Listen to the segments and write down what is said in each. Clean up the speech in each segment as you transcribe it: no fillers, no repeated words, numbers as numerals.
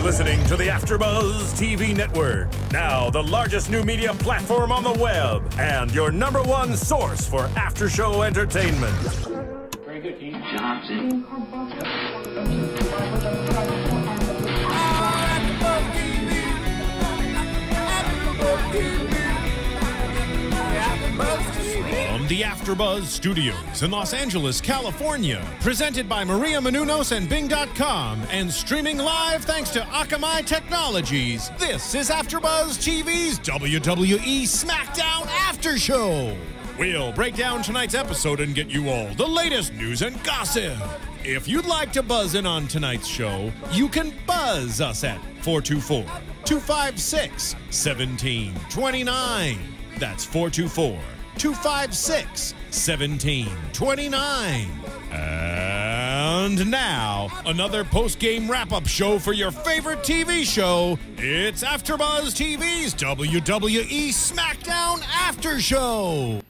listening to the AfterBuzz TV network, now the largest new media platform on the web, and your #1 source for after-show entertainment. Very good, Dean Johnson. From the AfterBuzz Studios in Los Angeles, California, presented by Maria Menounos and Bing.com, and streaming live thanks to Akamai Technologies, this is AfterBuzz TV's WWE SmackDown After Show. We'll break down tonight's episode and get you all the latest news and gossip. If you'd like to buzz in on tonight's show, you can buzz us at 424-256-1729. That's 424-256-1729. And now, another post-game wrap-up show for your favorite TV show. It's AfterBuzz TV's WWE SmackDown After Show.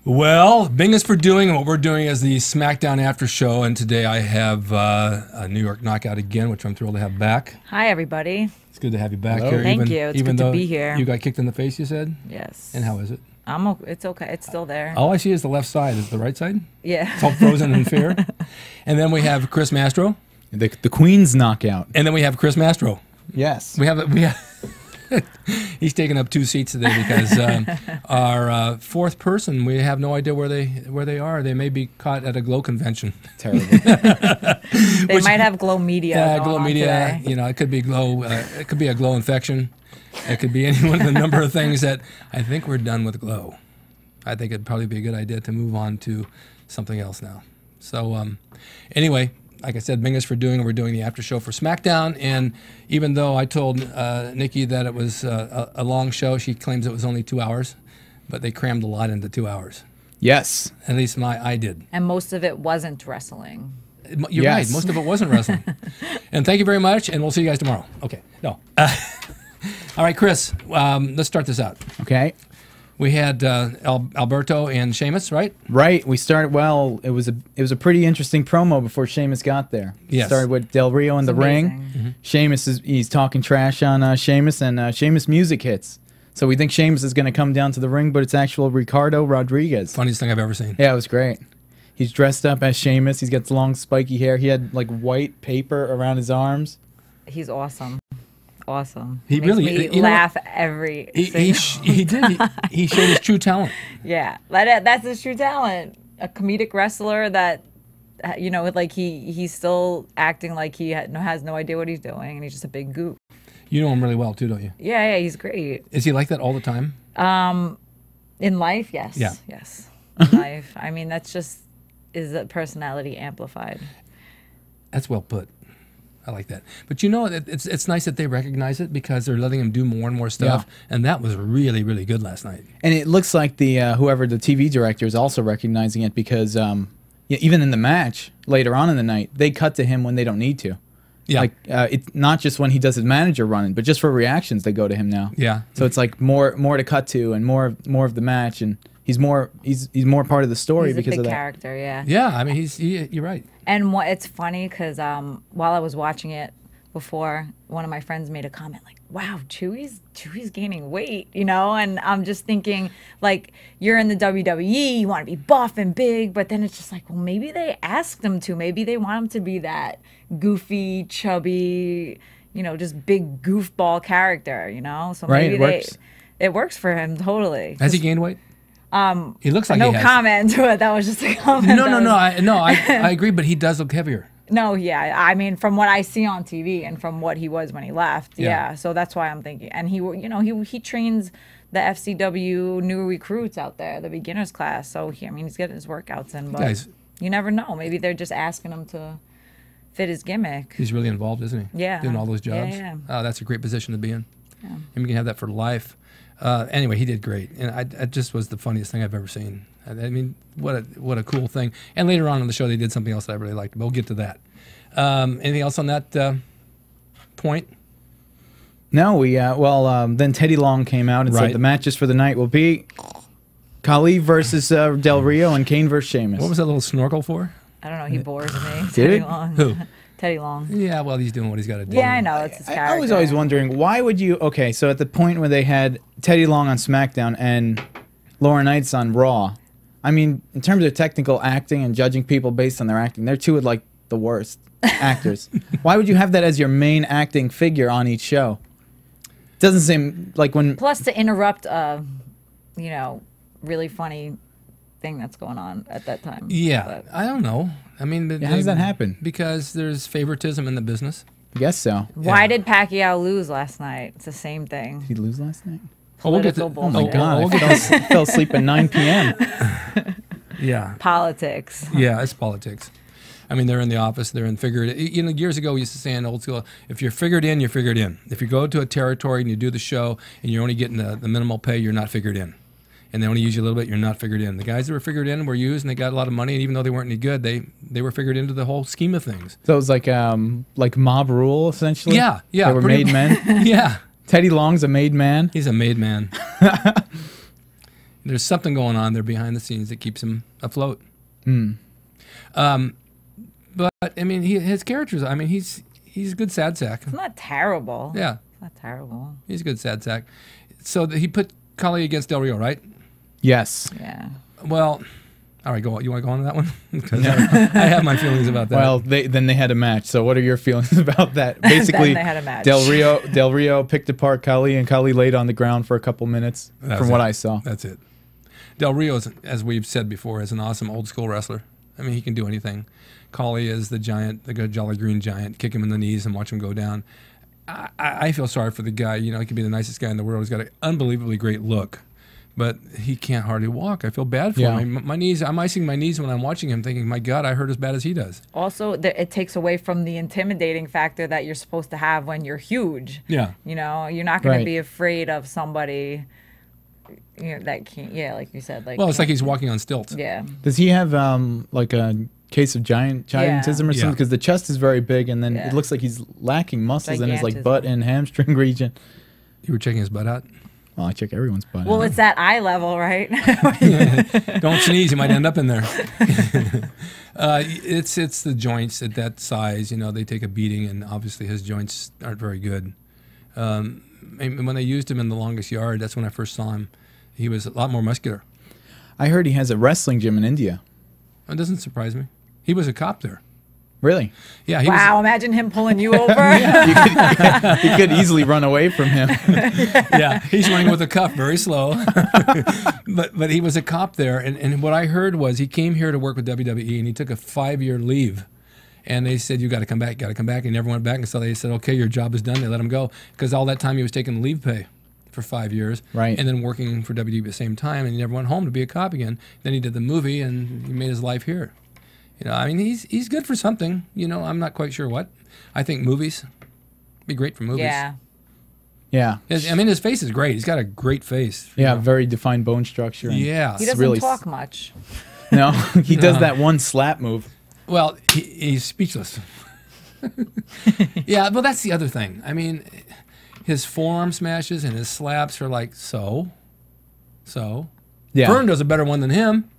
Well, Bing is for doing, and what we're doing is the SmackDown After Show, and today I have a New York Knockout again, which I'm thrilled to have back. Hi, everybody. It's good to have you back Hello. here. Thank you. It's good to be here. You got kicked in the face, you said? Yes. And how is it? It's okay. It's still there. All I see is the left side. Is it the right side? Yeah. It's all frozen in fear. And then we have Chris Mastro. The Queen's knockout. And then we have Chris Mastro. Yes. We have he's taking up 2 seats today because our fourth person, we have no idea where they are. They may be caught at a glow convention. Terrible. They might have glow media. Yeah, glow media. You know, it could be glow. It could be a glow infection. It could be any one of the number of things that I think we're done with glow. I think it'd probably be a good idea to move on to something else now. So anyway, like I said, Bing is for doing, we're doing the after show for SmackDown. And even though I told Nikki that it was a long show, she claims it was only 2 hours, but they crammed a lot into 2 hours. Yes. At least I did. And most of it wasn't wrestling. You're right. Most of it wasn't wrestling. And thank you very much, and we'll see you guys tomorrow. Okay. No. All right, Chris, let's start this out. Okay. We had Alberto and Sheamus, right? Right. We started, well, it was a pretty interesting promo before Sheamus got there. Yes. Started with Del Rio in the ring. Mm-hmm. Sheamus he's talking trash on Sheamus, and Sheamus music hits. So we think Sheamus is going to come down to the ring, but it's actual Ricardo Rodriguez. Funniest thing I've ever seen. Yeah, it was great. He's dressed up as Sheamus. He's got long spiky hair. He had like white paper around his arms. He's awesome. Awesome. He Makes really me laugh every he did. He showed his true talent. Yeah, that's his true talent. A comedic wrestler that, you know, like he's still acting like he has no idea what he's doing, and he's just a big goop. You know him really well too, don't you? Yeah, he's great. Is he like that all the time? In life, yes. Yeah. Yes. In life, I mean, that's just is a personality amplified. That's well put. I like that. But you know, it's nice that they recognize it because they're letting him do more and more stuff. Yeah. And that was really, really good last night. And it looks like the whoever the TV director is also recognizing it because even in the match later on in the night, they cut to him when they don't need to. Yeah. Like it's not just when he does his manager running, but just for reactions they go to him now. Yeah. So it's like more to cut to and more of the match, and he's more part of the story he's because a big of that. Character, yeah. Yeah, I mean you're right. And it's funny because while I was watching it before, one of my friends made a comment like, "Wow, Chewy's gaining weight," you know, and I'm just thinking like you're in the WWE, you want to be buff and big, but then it's just like, well, maybe they asked him to, maybe they want him to be that goofy, chubby, you know, just big goofball character, you know. So maybe it works for him totally. Has he gained weight? He looks like no he has. comment, but that was just a comment. No, I agree, but he does look heavier. No, yeah, I mean, from what I see on TV and from what he was when he left, yeah. So that's why I'm thinking, and he trains the FCW new recruits out there, the beginners class. So he's getting his workouts in, but guys, you never know. Maybe they're just asking him to fit his gimmick. He's really involved, isn't he? Yeah, doing all those jobs. Yeah. Oh, that's a great position to be in. Yeah. And you can have that for life. Anyway, he did great, and it just was the funniest thing I've ever seen. I mean, what a cool thing. And later on in the show, they did something else that I really liked. But we'll get to that. Anything else on that point? No, then Teddy Long came out and said the matches for the night will be Khali versus Del Rio and Kane versus Sheamus. What was that little snorkel for? I don't know. He bores me. Did Teddy it? Long. Who? Teddy Long. Yeah, well, he's doing what he's got to do. Yeah, I know. It's his character. I was always wondering, why would you... Okay, so at the point where they had Teddy Long on SmackDown and Lauren Knights on Raw, I mean, in terms of technical acting and judging people based on their acting, they're two of, like, the worst actors. Why would you have that as your main acting figure on each show? Doesn't seem like when... Plus to interrupt a, you know, really funny thing that's going on at that time. Yeah, But I don't know. I mean, how does that happen? Because there's favoritism in the business. I guess so. why did Pacquiao lose last night? It's the same thing. Did he lose last night? Political Oh bullshit. my God! I fell asleep at 9 p.m. Yeah. Politics. Yeah, it's politics. I mean, they're in the office, they're in figured. You know, years ago we used to say in old school, if you're figured in, you're figured in. If you go to a territory and you do the show and you're only getting the minimal pay, you're not figured in. And they only use you a little bit, you're not figured in. The guys that were figured in were used and they got a lot of money, and even though they weren't any good, they were figured into the whole scheme of things. So it was like mob rule, essentially? Yeah, yeah. They were made men? Yeah. Teddy Long's a made man? He's a made man. There's something going on there behind the scenes that keeps him afloat. But I mean, his characters. I mean, he's a good sad sack. It's not terrible. Yeah, It's not terrible. he's a good sad sack. So he put Kali against Del Rio, right? Yes. Yeah. Well, all right. Go. You want to go on to that one? Because I have my feelings about that. Well, then they had a match. So what are your feelings about that? Basically, Then they had a match. Del Rio picked apart Kali, and Kali laid on the ground for a couple minutes, from what I saw. That's it. Del Rio, as we've said before, is an awesome old school wrestler. I mean, he can do anything. Kali is the giant, the good jolly green giant. Kick him in the knees and watch him go down. I feel sorry for the guy. You know, he could be the nicest guy in the world. He's got an unbelievably great look, but he can't hardly walk. I feel bad for him. My knees. I'm icing my knees when I'm watching him, thinking, "My God, I hurt as bad as he does." Also, it takes away from the intimidating factor that you're supposed to have when you're huge. Yeah. You know, you're not going Right. to be afraid of somebody. You know, that can't. Yeah, like you said. Like. Well, it's like he's walking on stilts. Yeah. Does he have like a case of giantism or something? Yeah. Because the chest is very big, and then Yeah. it looks like he's lacking muscles in his like Gigantism. butt and hamstring region. You were checking his butt out. Well, I check everyone's butt. Well, out. it's at eye level, right? Don't sneeze; you might end up in there. It's the joints at that size. You know, they take a beating, and obviously his joints aren't very good. And when they used him in The Longest Yard, that's when I first saw him. He was a lot more muscular. I heard he has a wrestling gym in India. It doesn't surprise me. He was a cop there. Really? Yeah. He Wow! Imagine him pulling you over. You could easily run away from him. Yeah, he's running with a cuff very slow. but he was a cop there, and what I heard was he came here to work with WWE, and he took a 5-year leave. And they said, you got to come back, and he never went back. And so they said, okay, your job is done. They let him go because all that time he was taking leave pay for 5 years. Right. And then working for WWE at the same time, and he never went home to be a cop again. Then he did the movie, and he made his life here. You know, I mean, he's good for something. You know, I'm not quite sure what. I think movies. Be great for movies. Yeah. Yeah. I mean, his face is great. He's got a great face. Yeah, very defined bone structure. and Yeah. He it's doesn't really talk much. No, he does that one slap move. Well, he's speechless. Yeah, well, that's the other thing. I mean, his forearm smashes and his slaps are like, so. Yeah. Fern does a better one than him.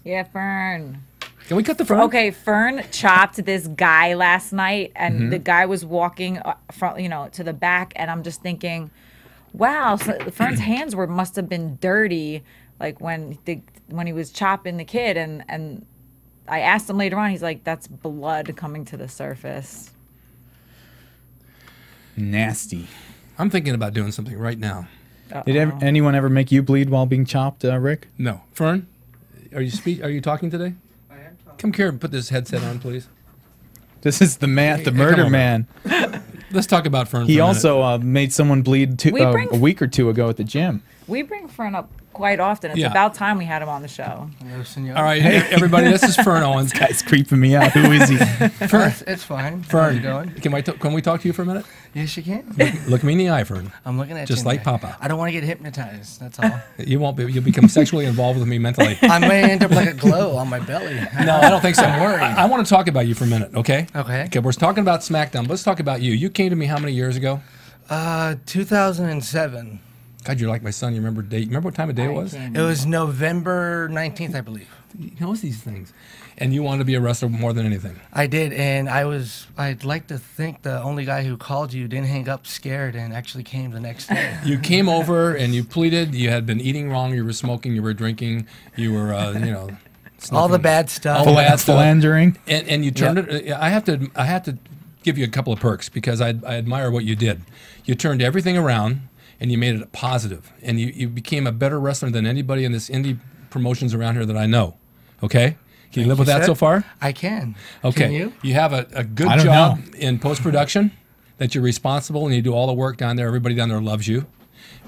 Yeah, Fern. Can we cut the Fern? Okay, Fern chopped this guy last night, and the guy was walking from, to the back, and I'm just thinking, wow, so Fern's hands must have been dirty, like when he was chopping the kid, and I asked him later on, he's like, that's blood coming to the surface. Nasty. I'm thinking about doing something right now. Did anyone ever make you bleed while being chopped, Rick? No. Fern, are you talking today? I am talking. Come here and put this headset on, please. This is the man, the Hey, murder come on, man. Let's talk about Fern He for a minute. also made someone bleed a week or two ago at the gym. We bring Fern up quite often. It's Yeah. about time we had him on the show. All right, everybody, this is Fern Owens. Guy's creeping me out. Who is he? Fern, It's fine. How Fern, you doing? can we talk to you for a minute? Yes, you can. Look me in the eye, Fern. I'm looking at Just you. like Papa. I don't want to get hypnotized. That's all. You won't be. You'll become sexually involved with me mentally. I may end up like a glow on my belly. No, I don't think so. I'm worried. I want to talk about you for a minute, okay? Okay. Okay, we're talking about SmackDown, but let's talk about you. You came to me how many years ago? 2007. God, you're like my son. You remember date? Remember what time of day it was? It was November 19th, I believe. He knows these things. And you want to be a wrestler more than anything. I did, and I'd like to think the only guy who called you didn't hang up scared and actually came the next day. You came over and you pleaded. You had been eating wrong. You were smoking. You were drinking. You were, All the bad stuff. All the bad stuff. Philandering. And you turned it. I have to give you a couple of perks because I admire what you did. You turned everything around and you made it positive. And you became a better wrestler than anybody in this indie promotions around here that I know. Okay? Can you live with that so far? I can. Okay. Can you? You have a good job in post-production, that you're responsible and you do all the work down there. Everybody down there loves you.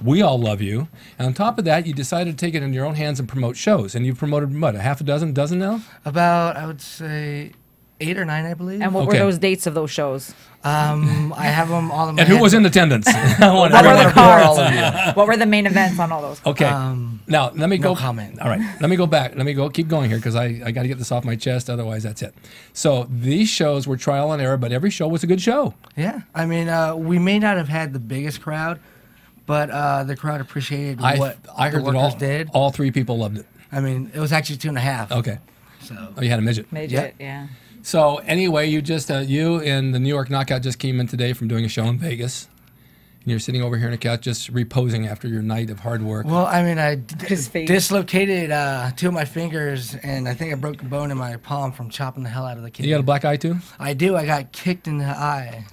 We all love you. And on top of that, you decided to take it in your own hands and promote shows. And you've promoted, what, a half a dozen now? About, I would say, 8 or 9, I believe. And what were those dates of those shows? I have them all in my And who head. was in attendance? What were the cards? What were the main events on all those? Okay. Now, let me go. No comment. All right. Let me go back. Keep going here because I got to get this off my chest. Otherwise, that's it. So these shows were trial and error, but every show was a good show. Yeah. I mean, we may not have had the biggest crowd, but the crowd appreciated what I heard the that workers did. all 3 people loved it. I mean, it was actually 2.5. Okay. So. Oh, you had a midget. Midget, yeah. So anyway, you and the New York Knockout just came in today from doing a show in Vegas. And you're sitting over here on a couch just reposing after your night of hard work. Well, I mean, I His face. dislocated 2 of my fingers, and I think I broke a bone in my palm from chopping the hell out of the kid. You got a black eye too? I do. I got kicked in the eye.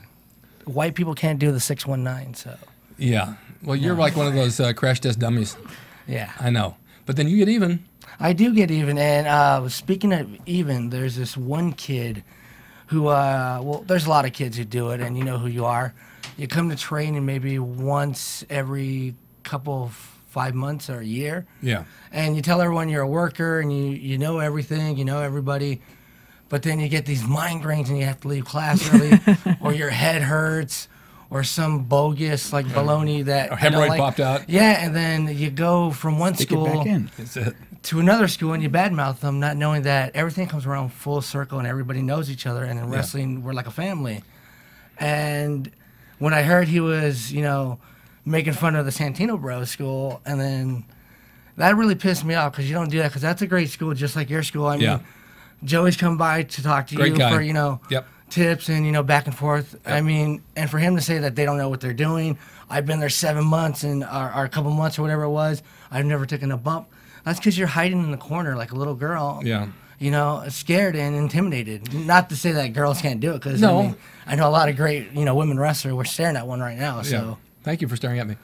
White people can't do the 619, so. Yeah. Well, you're like one of those crash test dummies. Yeah. I know. But then you get even. I do get even, and speaking of even, there's this one kid who, well, there's a lot of kids who do it, and you know who you are. You come to training maybe once every couple of 5 months or a year. Yeah. And you tell everyone you're a worker, and you know everything, you know everybody, but then you get these migraines and you have to leave class early, or your head hurts, or some bogus like baloney that Or hemorrhoid popped out. Yeah, and then you go from one Stick school it back in. That's it. to another school and you badmouth them, not knowing that everything comes around full circle and everybody knows each other. And in wrestling, we're like a family. And when I heard he was, making fun of the Santino Bros school, and then that really pissed me off because you don't do that because that's a great school just like your school. I mean, Joey's come by to talk to Great you guy. for, Yep. tips and, back and forth. Yep. I mean, and for him to say that they don't know what they're doing, I've been there 7 months or a couple months or whatever it was, I've never taken a bump. That's because you're hiding in the corner like a little girl. Yeah. Scared and intimidated. Not to say that girls can't do it, because I know a lot of great, women wrestlers. We're staring at one right now. So Yeah. Thank you for staring at me.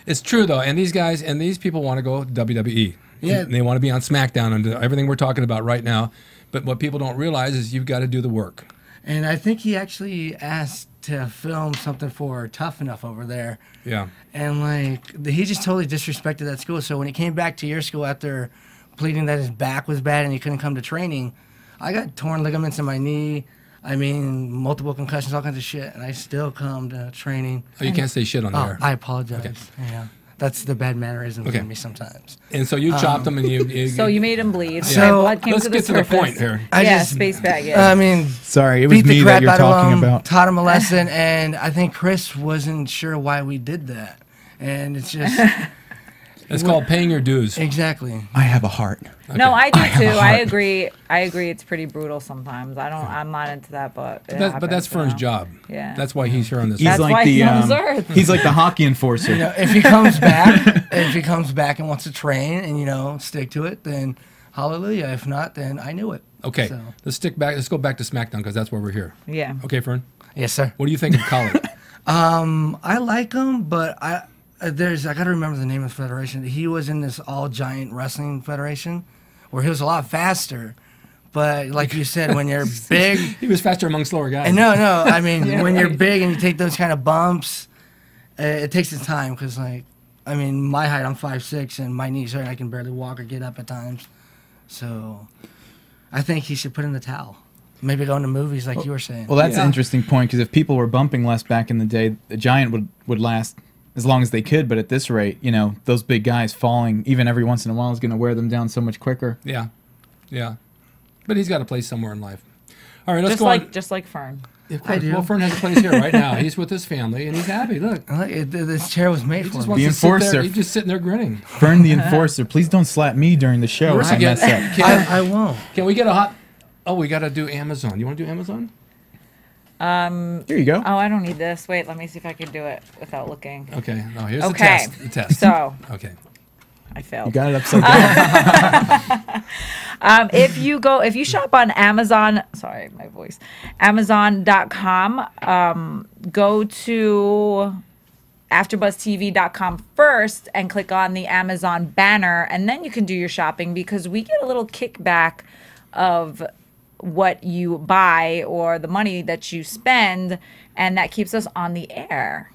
It's true though, and these guys and these people want to go WWE. Yeah. They want to be on SmackDown and do everything we're talking about right now. But what people don't realize is you've got to do the work. And I think he actually asked to film something for Tough Enough over there. Yeah. And he just totally disrespected that school. So when he came back to your school after pleading that his back was bad and he couldn't come to training, I got torn ligaments in my knee. I mean, multiple concussions, all kinds of shit, and I still come to training. Oh, you can't say shit on there. I apologize. Okay. Yeah, that's the bad mannerism in me sometimes. And so you chopped them and you So you made him bleed. So blood came let's to the get to the surface. point here. Space bag. Yeah. I mean, Sorry, it was beat me the that crap you're out of talking him, about. taught him a lesson, and I think Chris wasn't sure why we did that. And it's just... It's called paying your dues. Exactly. I have a heart. No, I do have a too. I heart. agree. It's pretty brutal sometimes. I'm not into that, but it But happens, that's Fern's job. Yeah. That's why he's here on this. He's That's like why the he's on this earth. he's like the hockey enforcer. If he comes back, and wants to train and stick to it, then hallelujah. If not, then I knew it. Okay, So. let's go back to SmackDown because that's where we're here. Yeah. Okay, Fern. Yes, sir. What do you think of Colin? I like him, but I got to remember the name of the federation. He was in this all giant wrestling federation, where he was a lot faster. But like you said, when you're big, He was faster among slower guys. and no, I mean when you're big and you take those kind of bumps, it takes its time because my height, I'm 5'6", and my knees hurt. I can barely walk or get up at times. So I think he should put in the towel. Maybe go into movies like you were saying. Well, that's an interesting point because if people were bumping less back in the day, the Giant would last as long as they could. But at this rate, those big guys falling even every once in a while is going to wear them down so much quicker. Yeah. But he's got a place somewhere in life. All right, let's go on. Just like Fern. Of course. Well, Fern has a place here right now. He's with his family, and he's happy. Look. This chair was made for him. The enforcer. He's just sitting there grinning. Fern the enforcer. Please don't slap me during the show. I mess up. I won't. Can we get a hot... Oh, we got to do Amazon. You want to do Amazon? Here you go. Oh, I don't need this. Wait, let me see if I can do it without looking. Okay. Oh, here's Okay. the test. So, Okay. I failed. You got it upside down. If you shop on Amazon, sorry, my voice, Amazon.com, go to AfterBuzzTV.com first and click on the Amazon banner, and then you can do your shopping because we get a little kickback of what you buy or the money that you spend, and that keeps us on the air.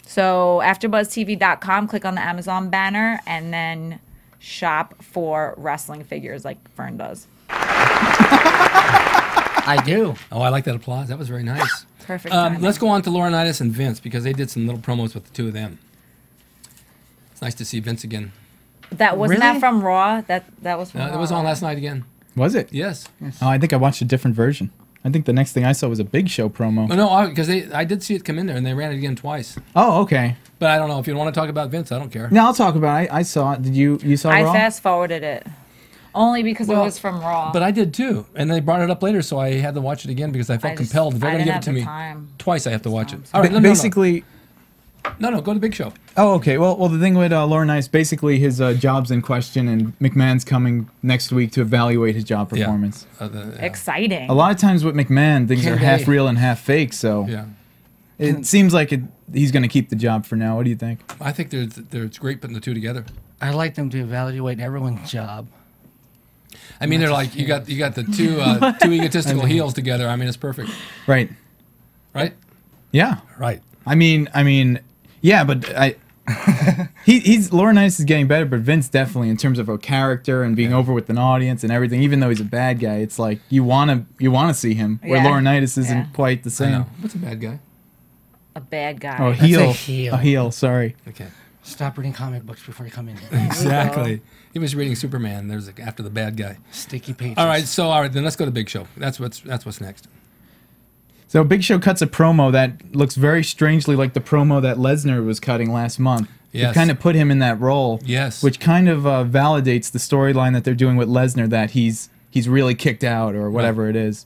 So AfterBuzzTV.com, click on the Amazon banner, and then shop for wrestling figures like Fern does. I do. Oh, I like that applause. That was very nice. Perfect timing. Let's go on to Laurinaitis and Vince because they did some little promos with the two of them. It's nice to see Vince again. That wasn't Really? that from Raw. That was from Raw. It was on last night again. Was it? Yes. Oh, I think I watched a different version. I think the next thing I saw was a Big Show promo. Oh, no, because I did see it come in there and they ran it again twice. Oh, okay. But I don't know if you want to talk about Vince. I don't care. No, I'll talk about it. I saw it. Did you saw I Raw? fast forwarded it. Only because it was from Raw. But I did too, and they brought it up later, so I had to watch it again because I felt compelled. If they're going to give it to me twice, I have to watch it. All right, Basically, no, go to Big Show. Oh, okay. Well, the thing with Laurinaitis, basically his job's in question, and McMahon's coming next week to evaluate his job performance. Exciting. A lot of times with McMahon, things Can are they- half real and half fake, so Yeah, it seems like he's going to keep the job for now. What do you think? I think it's great putting the two together. I like them to evaluate everyone's job. I mean, they're like you got the two egotistical heels together. I mean, it's perfect, Right. right? Yeah. Right. I mean, yeah, but he's Laurinaitis is getting better, but Vince definitely in terms of a character and being over with an audience and everything. Even though he's a bad guy, it's like you wanna see him. Where Yeah. Laurinaitis isn't Yeah. quite the I same. know. What's a bad guy? A bad guy. Oh, a heel. heel. A heel. Sorry. Okay. Stop reading comic books before you come in here. Exactly. He was reading Superman. There's after the bad guy. Sticky pages. All right, then let's go to Big Show. That's what's next. So Big Show cuts a promo that looks very strangely like the promo that Lesnar was cutting last month. Yes. To kind of put him in that role. Yes. Which kind of validates the storyline that they're doing with Lesnar, that he's really kicked out or whatever it is.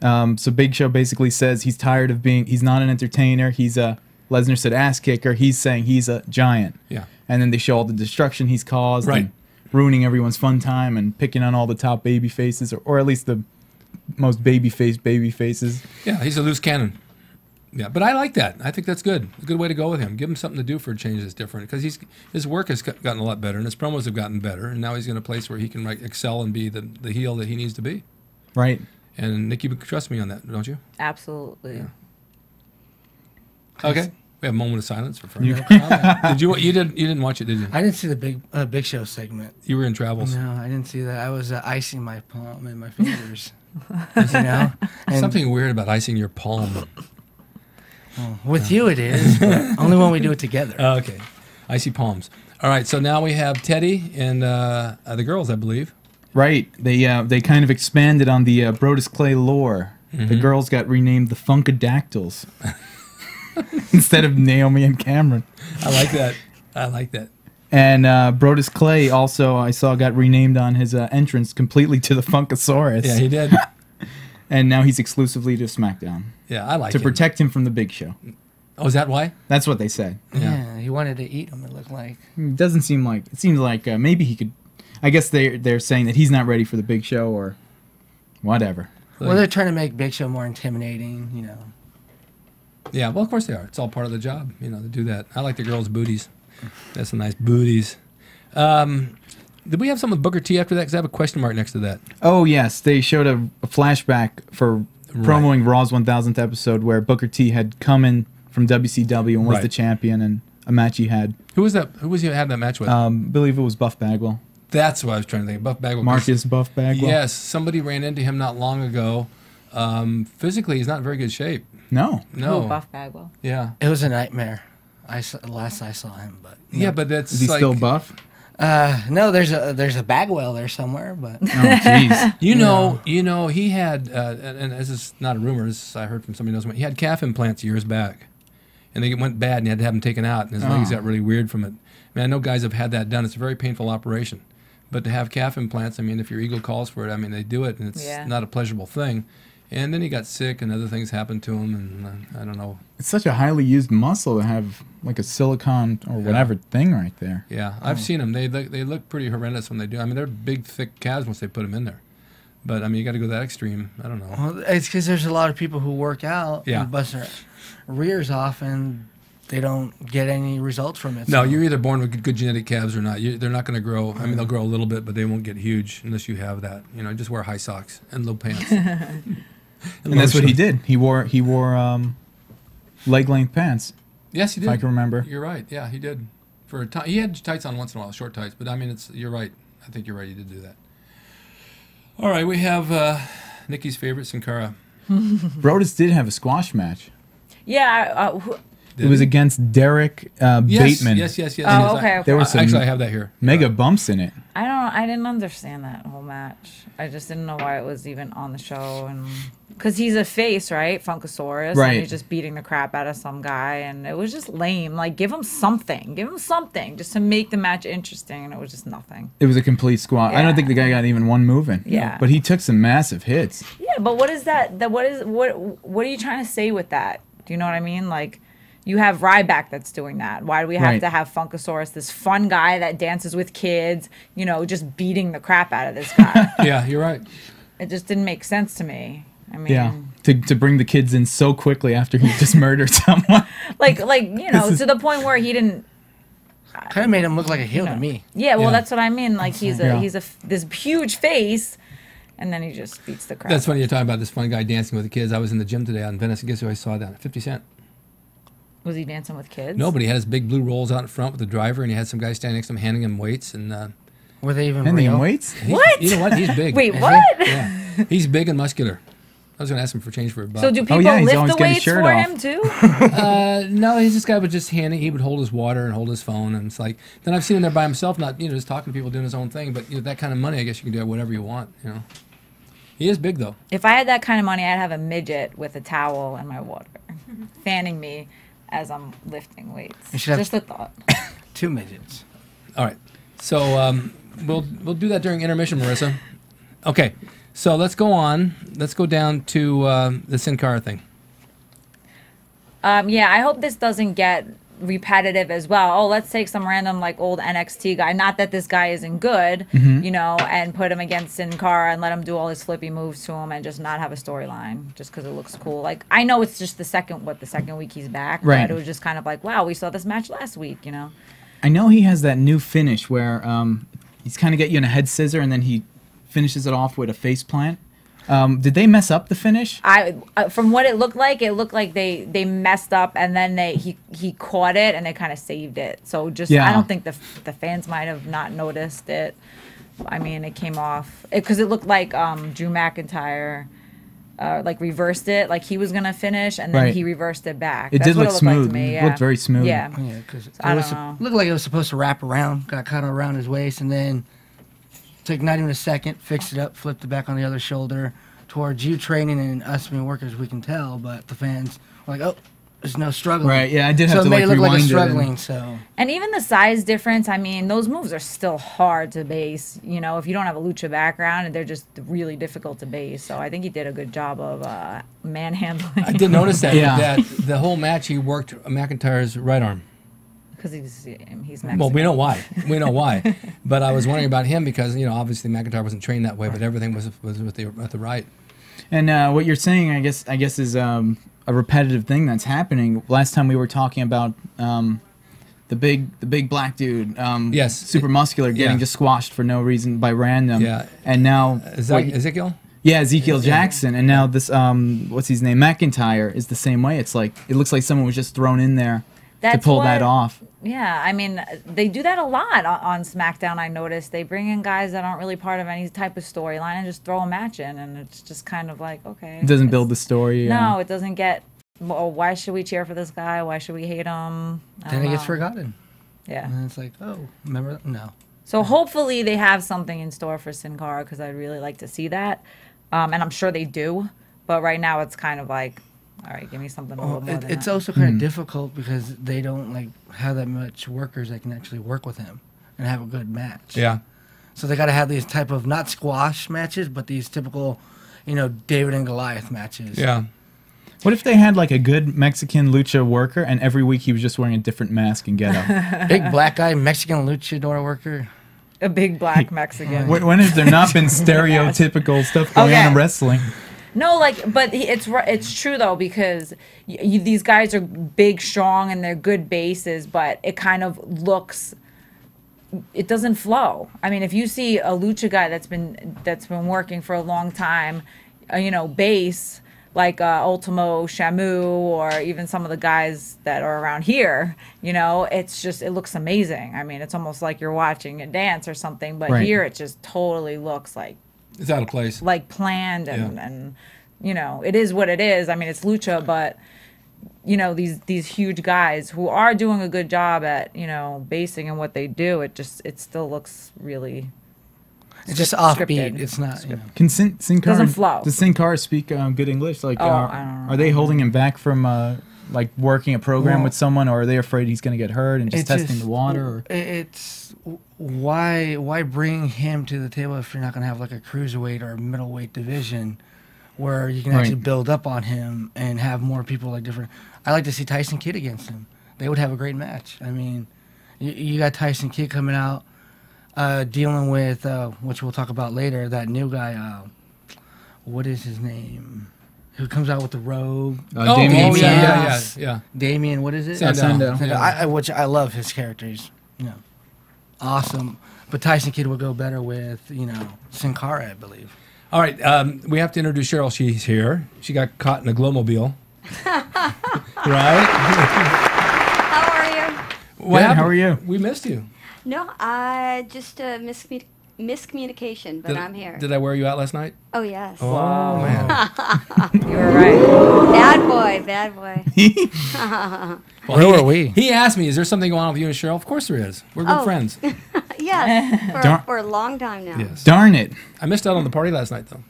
So Big Show basically says he's tired of he's not an entertainer. Lesnar said ass kicker. He's saying he's a giant. Yeah. And then they show all the destruction he's caused. Right. And ruining everyone's fun time and picking on all the top baby faces, or at least the most baby faces. Yeah, he's a loose cannon. Yeah, but I like that. I think that's good. A good way to go with him. Give him something to do for a change that's different because his work has gotten a lot better and his promos have gotten better, and now he's in a place where he can excel and be the heel that he needs to be. Right. And Nick, you trust me on that, don't you? Absolutely. Yeah. Okay. We have a moment of silence for Fern. No comment. You didn't watch it, did you? I didn't see the Big Show segment. You were in travels. No, I didn't see that. I was icing my palm and my fingers. You know? And Something weird about icing your palm. with you it is, but only when we do it together. Okay. Icy palms. All right, so now we have Teddy and the girls, I believe. Right. They kind of expanded on the Brodus Clay lore. The girls got renamed the Funkadactyls instead of Naomi and Cameron. I like that. And Brodus Clay also, I saw, got renamed on his entrance completely to the Funkasaurus. Yeah, he did. And now he's exclusively to SmackDown. Yeah, I like to it. protect him from the Big Show. Oh, is that why? That's what they said. Yeah, he wanted to eat them, it looked like. It seems like maybe he could. I guess they're saying that he's not ready for the Big Show or whatever. Well, they're trying to make Big Show more intimidating, you know. Yeah, well, of course they are. It's all part of the job, to do that. I like the girls' booties. That's some nice booties. Did we have some with Booker T after that? Because I have a question mark next to that. Oh, yes. They showed a flashback for promoting Raw's 1000th episode where Booker T had come in from WCW and was the champion and a match he had. Who was that? Who was he had that match with? Believe it was Buff Bagwell. That's what I was trying to think. Buff Bagwell. Marcus Buff Bagwell. Yes, somebody ran into him not long ago. Physically, he's not in very good shape. No. Who, Buff Bagwell? Yeah. It was a nightmare. Last I saw him, but Yeah, but that's Is he still buff? No, there's a Bagwell there somewhere, but Oh, jeez. You know, he had, and this is not a rumor. This I heard from somebody who knows. He had calf implants years back, and they went bad, and he had to have them taken out, and his legs got really weird from it. Man, I know guys have had that done. It's a very painful operation, but to have calf implants, I mean, if your ego calls for it, I mean, they do it, and it's not a pleasurable thing. And then he got sick, and other things happened to him, and I don't know. It's such a highly used muscle to have like a silicone or whatever thing right there. Yeah, I've seen them. They look pretty horrendous when they do. I mean, they're big, thick calves once they put them in there. But I mean, you got to go that extreme. I don't know. Well, it's because there's a lot of people who work out and bust their rears off, and they don't get any results from it. No, you're either born with good genetic calves or not. They're not going to grow. I mean, they'll grow a little bit, but they won't get huge unless you have that. You know, just wear high socks and low pants. And that's what he did. He wore leg length pants. Yes, he did. If I can remember. You're right. Yeah, he did. For a time, he had tights on once in a while, short tights. But I mean, you're right. I think you're right. He did do that. All right, we have Nikki's favorite, Sin Cara. Brodus did have a squash match. Yeah. It was against Derek Bateman. Yes. Oh, okay. There was some actually, I have that here. mega bumps in it. I didn't understand that whole match. I just didn't know why it was even on the show, and because he's a face, right? Funkasaurus, right? And he's just beating the crap out of some guy, and it was just lame. Like, give him something, just to make the match interesting, and it was just nothing. It was a complete squat. I don't think the guy got even one move in. Yeah, but he took some massive hits. Yeah, but what is that? What are you trying to say with that? Do you know what I mean? Like, you have Ryback that's doing that. Why do we have to have Funkasaurus, this fun guy that dances with kids, you know, just beating the crap out of this guy? Yeah, you're right. It just didn't make sense to me. I mean, to bring the kids in so quickly after he just murdered someone. like you know, to the point where he didn't. Kind of made him look like a heel to me. Yeah, well, that's what I mean. Like, he's this huge face, and then he just beats the crap. That's funny you're talking about this fun guy dancing with the kids. I was in the gym today out in Venice, and guess who I saw down? 50 Cent. Was he dancing with kids? No, but he had his big blue rolls out in front with the driver, and he had some guy standing next to him handing him weights. And were they even handing real? him weights? What? You know what? He's big. Wait, what? Yeah, he's big and muscular. I was going to ask him for change for a buck. So do people lift the weights for him too? No, this guy would just he would hold his water and hold his phone, and it's like, then I've seen him there by himself, not just talking to people, doing his own thing. But that kind of money, I guess you can do whatever you want. He is big though. If I had that kind of money, I'd have a midget with a towel and my water, fanning me as I'm lifting weights. Just a thought. 2 midgets. All right, so we'll do that during intermission, Marissa. Okay, so let's go on. Let's go down to the Sin Cara thing. Yeah, I hope this doesn't get repetitive as well. Oh, let's take some random old NXT guy. Not that this guy isn't good, and put him against Sin Cara and let him do all his flippy moves to him and just not have a storyline just because it looks cool. Like, I know it's just the second week he's back, right? But it was just kind of like, wow, we saw this match last week, I know he has that new finish where he's kind of get you in a head scissor and then he finishes it off with a face plant. Did they mess up the finish? From what it looked like they messed up, and then he caught it and they kind of saved it. So I don't think the fans might have not noticed it. I mean, it came off because it looked like Drew McIntyre reversed it, like he was gonna finish, and then he reversed it back. It did look smooth. Like to me. It looked very smooth. Yeah, because I don't know. Looked like it was supposed to wrap around, got caught around his waist, and then took not even a second, fixed it up, flipped it back on the other shoulder towards you training and us being workers. We can tell, but the fans were like, "Oh, there's no struggling." Right? Yeah, I did have to made it look like rewind a struggling. And even the size difference. I mean, those moves are still hard to base. If you don't have a lucha background, they're just really difficult to base. So I think he did a good job of manhandling. I did notice that. That the whole match he worked McIntyre's right arm. Because he's Mexican. Well, we know why. But I was wondering about him because obviously McIntyre wasn't trained that way, but everything was with the right. And what you're saying, I guess, is a repetitive thing that's happening. Last time we were talking about the big black dude, yes, super muscular, getting just squashed for no reason by random. Yeah. And now Ezekiel. Yeah, Ezekiel Jackson, and now this what's his name, McIntyre, is the same way. It's like it looks like someone was just thrown in there to pull that off. Yeah, I mean, they do that a lot on SmackDown, I noticed. They bring in guys that aren't really part of any type of storyline and just throw a match in, and it's just kind of like, okay. It doesn't build the story. No, it doesn't get, well, why should we cheer for this guy? Why should we hate him? Then it gets forgotten. Yeah. And it's like, oh, remember that? No. So hopefully they have something in store for Sin Cara because I'd really like to see that. And I'm sure they do. But right now it's kind of like, all right, give me something a little more than It's that. also kind of difficult because they don't like have that much workers that can actually work with him and have a good match. Yeah. So they got to have these type of not squash matches, but these typical, David and Goliath matches. Yeah. What if they had like a good Mexican lucha worker, and every week he was just wearing a different mask and getup? Big black guy, Mexican luchador worker. A big black Mexican. When has there not been stereotypical stuff going on in wrestling? No, but it's true though because these guys are big, strong, and they're good bases, but it kind of looks. It doesn't flow. I mean, if you see a lucha guy that's been working for a long time, base like Ultimo, Shamu, or even some of the guys that are around here, it looks amazing. I mean, it's almost like you're watching a dance or something, but here it just totally looks like it's out of place. Like planned and it is what it is. I mean, it's lucha, but these huge guys who are doing a good job at basing in what they do, it still looks really. It's just offbeat. Scripted. It's not. Can Sin Cara, doesn't flow. Does Sin Cara speak good English? Like, I don't know. Are they holding him back from like working a program with someone, or are they afraid he's going to get hurt and just testing the water? Or? It's why bring him to the table if you're not going to have like a cruiserweight or a middleweight division where you can actually build up on him and have more people like different. I like to see Tyson Kidd against him. They would have a great match. I mean, you got Tyson Kidd coming out. Dealing with, which we'll talk about later, that new guy, what is his name? Who comes out with the robe? Damien. Yeah. Damien, what is it? Sandow. Which I love his character. He's, awesome. But Tyson Kidd would go better with, Sin Cara, I believe. All right, we have to introduce Cheryl. She's here. She got caught in a glowmobile. Right? How are you? Good, how are you? We missed you. No, just miscommunication, but I'm here. Did I wear you out last night? Oh, yes. Oh, man. You were right. Bad boy. Well, Where were we? He asked me, is there something going on with you and Cheryl? Of course there is. We're good friends. Yes, for a long time now. Yes. Darn it. I missed out on the party last night, though.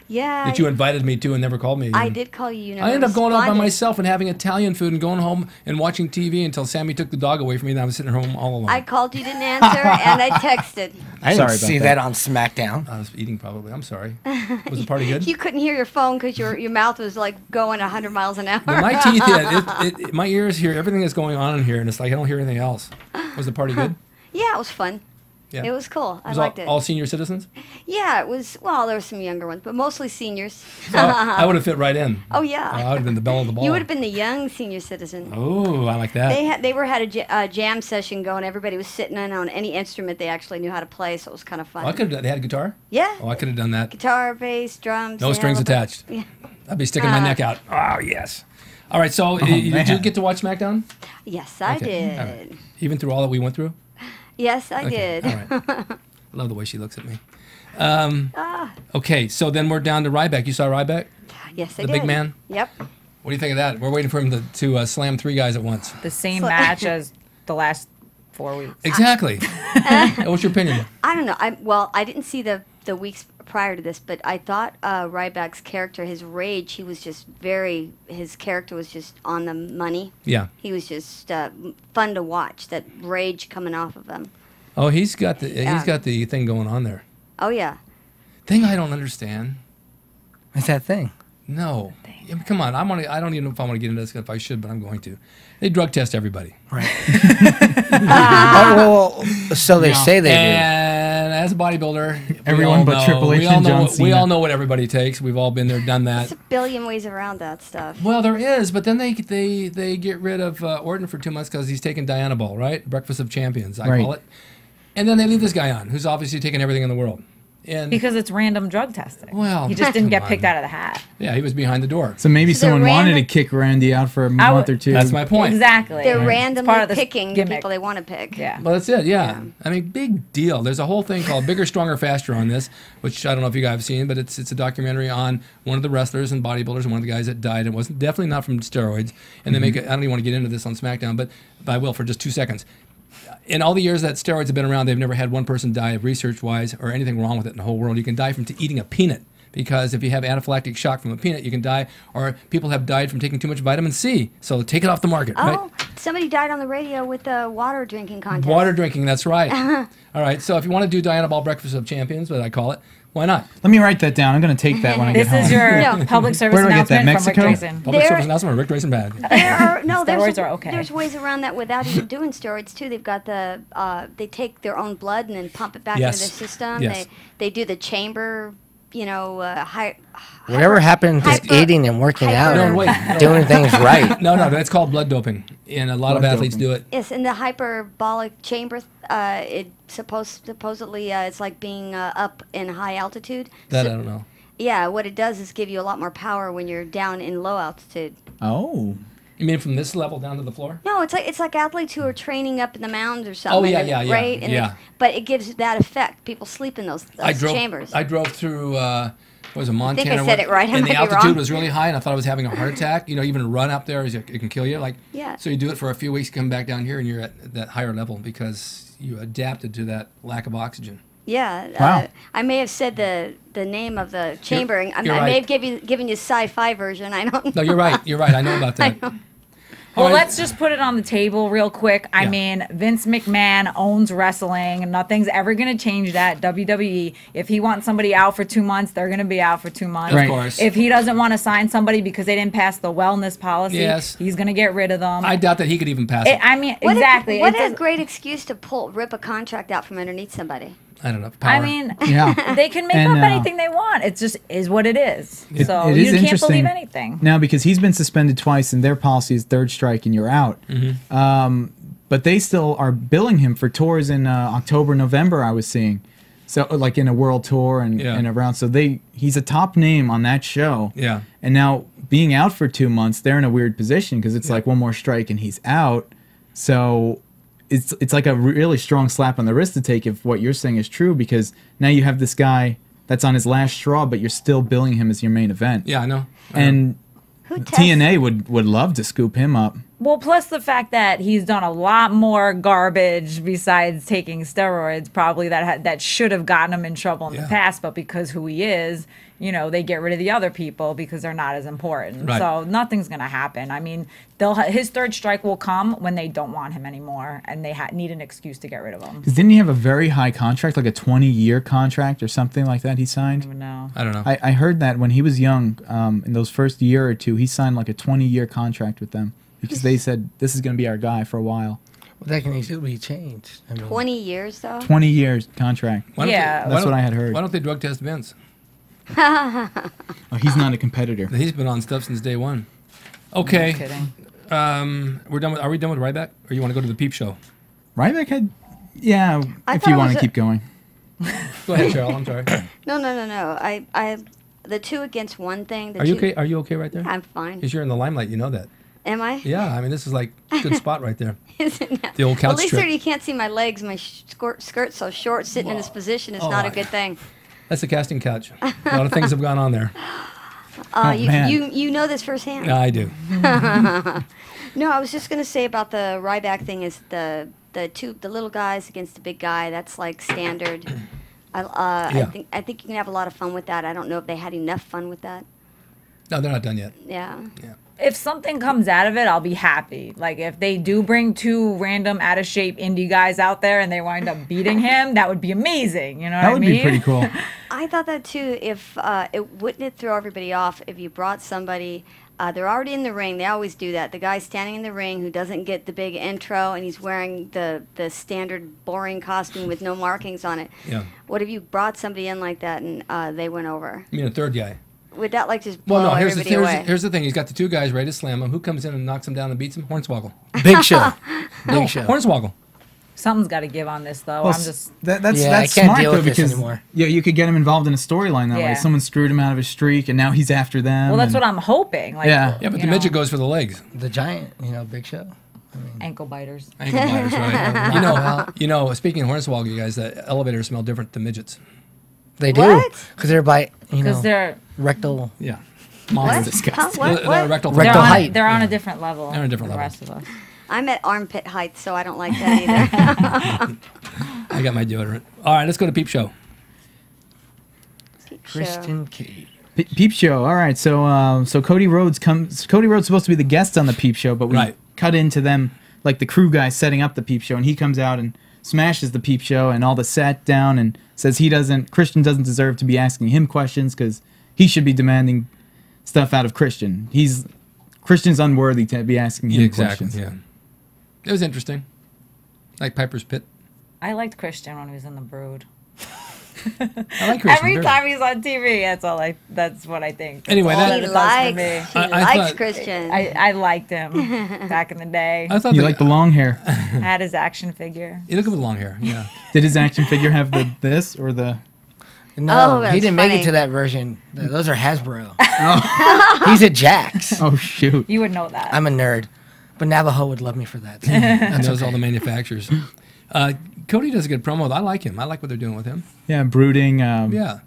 Yeah. That you invited me to and never called me again. I did call you. I ended up going out by myself and having Italian food and going home and watching TV until Sammy took the dog away from me and I was sitting home all alone. I called, you didn't answer, and I texted. I didn't Sorry about see that. that on SmackDown. I was eating probably. I'm sorry. Was the party good? You couldn't hear your phone because your mouth was like going 100 miles an hour. But my teeth, my ears hear everything that's going on in here, and it's like I don't hear anything else. Was the party good? Yeah, it was fun. Yeah. It was cool. I Was liked it. all senior citizens? Yeah, it was. Well, there were some younger ones, but mostly seniors. So I would have fit right in. Oh yeah. I would have been the belle of the ball. You would have been the young senior citizen. Oh, I like that. They had a jam session going. Everybody was sitting in on any instrument they actually knew how to play, so it was kind of fun. Oh, they had a guitar? Yeah. Oh, I could have done that. Guitar, bass, drums. No strings attached. Yeah. I'd be sticking my neck out. Oh, yes. All right, so did you get to watch SmackDown? Yes, I did. All right. Even through all that we went through? Yes, I did. All right. I love the way she looks at me. Okay, so then we're down to Ryback. You saw Ryback? Yes, I The did. big man? Yep. What do you think of that? We're waiting for him to slam 3 guys at once. The same match as the last 4 weeks. Exactly. What's your opinion? I don't know. I didn't see the weeks prior to this, but I thought Ryback's character, his rage, his character was just on the money. Yeah. He was just fun to watch, that rage coming off of him. Oh, he's got the thing going on there. Oh, yeah. Thing I don't understand. It's that thing. No. I mean, come on. I don't even know if I want to get into this, if I should, but I'm going to. They drug test everybody. Right. So they say they do. And as a bodybuilder, Everyone but Triple H and John Cena. We all know what everybody takes. We've all been there, done that. There's a billion ways around that stuff. Well, there is, but then they get rid of Orton for 2 months because he's taking Dianabol, right? Breakfast of Champions, I call it. And then they leave this guy on, who's obviously taking everything in the world. And Because it's random drug testing. Well, he just didn't get come picked on. out of the hat. Yeah, he was behind the door. So maybe So they're someone wanted to random- kick Randy out for a month or two. That's my point. Exactly. They're It's randomly part of the picking the gimmick. people they want to pick. Yeah. Well, that's it, yeah. I mean, big deal. There's a whole thing called Bigger, Stronger, Faster on this, which I don't know if you guys have seen, but it's a documentary on one of the wrestlers and bodybuilders and one of the guys that died. It wasn't definitely not from steroids. And they make it, I don't even want to get into this on SmackDown, but I will for just 2 seconds. in all the years that steroids have been around, they've never had one person die research-wise or anything wrong with it in the whole world. You can die from eating a peanut. Because if you have anaphylactic shock from a peanut, you can die. Or people have died from taking too much vitamin C. So take it off the market. Oh, right? somebody died on the radio with the water drinking contest. Water drinking, that's right. All right, so if you want to do Diana Ball Breakfast of Champions, what I call it, why not? Let me write that down. I'm going to take that when I get home. This is your public service Where do I get that? announcement from Ric Mexico? Drasin. Public service announcement or Ric Drasin bag? Steroids are okay. There's ways around that without even doing steroids too. They've got they take their own blood and then pump it back into their system. Yes. They do the chamber, Whatever happened to eating and working out No, and wait. doing things right? No, that's called blood doping. And a lot of athletes do it. Yes, in the hyperbolic chamber, it supposedly it's like being up in high altitude. That I don't know. Yeah, what it does is give you a lot more power when you're down in low altitude. Oh. You mean from this level down to the floor? No, it's like athletes who are training up in the mountains or something. Oh, yeah, right? And yeah. but it gives that effect. People sleep in those chambers. I drove through, what was it, Montana? I think I said it right. I And might the be altitude wrong. was really high, and I thought I was having a heart attack. Even a run up there, it can kill you. Yeah. So you do it for a few weeks, come back down here, and you're at that higher level because you adapted to that lack of oxygen. Yeah. Wow. I may have said the name of the chamber. I you're may right. have given you sci-fi version. I don't know. No, you're right. You're right. I know about that. Well, All right. let's just put it on the table real quick. I mean, Vince McMahon owns wrestling. Nothing's ever going to change that. WWE, if he wants somebody out for 2 months, they're going to be out for 2 months. Of course. If he doesn't want to sign somebody because they didn't pass the wellness policy, Yes. he's going to get rid of them. I doubt that he could even pass it. I mean, What exactly. What It a does- great excuse to rip a contract out from underneath somebody. I don't know. Power. I mean, Yeah. they can make And, up anything they want. It just is what it is. So it you is can't interesting believe anything. now because he's been suspended twice, and their policy is third strike and you're out. But they still are billing him for tours in October, November. I was seeing, so like in a world tour and around. So he's a top name on that show. Yeah. And now being out for 2 months, they're in a weird position because it's like one more strike and he's out. So it's like a really strong slap on the wrist to take if what you're saying is true, because now you have this guy that's on his last straw, but you're still billing him as your main event. Yeah, I know. And TNA would love to scoop him up. Well, plus the fact that he's done a lot more garbage besides taking steroids, probably that should have gotten him in trouble in the past, but because who he is, they get rid of the other people because they're not as important. Right. So nothing's going to happen. I mean, his third strike will come when they don't want him anymore and they need an excuse to get rid of him. Because didn't he have a very high contract, like a 20-year contract or something like that he signed? No. I don't know. I heard that when he was young, in those first year or two, he signed like a 20-year contract with them because they said, this is going to be our guy for a while. Well, that can easily be changed. 20 years, though? 20 years contract. That's what I had heard. Why don't they drug test Vince? Oh, he's not a competitor. He's been on stuff since day one. Okay. No kidding. We're done. Are we done with Ryback, or you want to go to the Peep Show? Ryback had, yeah. I if thought you it want was to keep going. Go ahead, Cheryl. I'm sorry. No. I the two against one thing. Are you okay? Are you okay right there? I'm fine. Because you're in the limelight. You know that. Am I? Yeah. I mean, this is like a good spot right there. Isn't that? The old couch Well, at least strip. there you can't see my legs. My skirt's so short. Sitting in this position is not a good thing. That's a casting couch. A lot of things have gone on there. man. You know this firsthand. I do. No, I was just gonna say about the Ryback thing is the little guys against the big guy. That's like standard. I think you can have a lot of fun with that. I don't know if they had enough fun with that. No, they're not done yet. Yeah. If something comes out of it, I'll be happy. Like if they do bring two random out of shape indie guys out there and they wind up beating him, that would be amazing. You know what I mean? That would be pretty cool. I thought that too. If wouldn't it throw everybody off if you brought somebody? They're already in the ring. They always do that. The guy standing in the ring who doesn't get the big intro and he's wearing the standard boring costume with no markings on it. Yeah. What if you brought somebody in like that and they went over? You mean a third guy? Would that like just blow Well, no. everybody away? Here's the thing. He's got the two guys ready to slam him. Who comes in and knocks him down and beats him? Hornswoggle. Big Show. Big Show. Hornswoggle. Something's got to give on this, though. Well, I'm just. that's I that's can't smart deal though with this because anymore. you could get him involved in a storyline that way. Yeah. Someone screwed him out of his streak, and now he's after them. Well, that's and- what I'm hoping. Like, Yeah. Yeah, but you the midget know, goes for the legs. The giant, Big Show. ankle biters. Ankle biters, right? You know. Speaking of Hornswoggle, you guys, the elevators smell different than midgets. They do. What? Because they're by, Because they're rectal. Yeah. What? Monsters. Huh? What? They're rectal. Rectal height. They're on a different level. They're on a different than level. The rest of us. I'm at armpit height, so I don't like that either. I got my deodorant. All right, let's go to Peep Show. Kristen Cage. Peep Show. All right, so Cody Rhodes comes. Cody Rhodes supposed to be the guest on the Peep Show, but we cut into them like the crew guy setting up the Peep Show, and he comes out and smashes the Peep Show and all the set down and says Christian doesn't deserve to be asking him questions because he should be demanding stuff out of Christian. Christian's unworthy to be asking him questions. Yeah, it was interesting. Like Piper's Pit. I liked Christian when he was in the Brood. I like Christian. Every time he's on TV, that's what I think. Anyway, he likes Christian. I liked him back in the day. I thought you liked the long hair. I had his action figure. You look good with long hair. Yeah. Did his action figure have this or the? No, he didn't make it to that version. Those are Hasbro. Oh. He's at Jack's. Oh shoot! You would know that. I'm a nerd, but Navajo would love me for that. He knows all the manufacturers. Cody does a good promo. I like him. I like what they're doing with him. Yeah, brooding.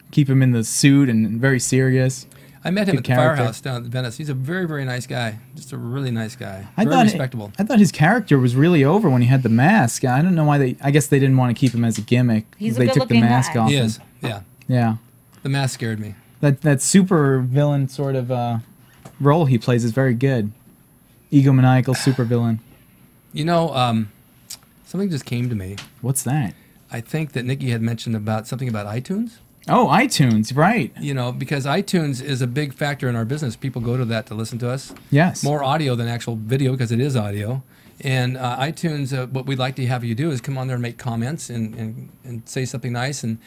Keep him in the suit and very serious. I met him at the Firehouse down in Venice. He's a very, very nice guy. Just a really nice guy. Very respectable. I thought his character was really over when he had the mask. I don't know why I guess they didn't want to keep him as a gimmick. They took the mask off. He is. Yeah. Yeah. The mask scared me. That super villain sort of role he plays is very good. Egomaniacal super villain. You know, something just came to me. What's that? I think that Nikki had mentioned something about iTunes. Oh, iTunes, right. You know, because iTunes is a big factor in our business. People go to that to listen to us. Yes. More audio than actual video because it is audio. And iTunes, what we'd like to have you do is come on there and make comments and say something nice and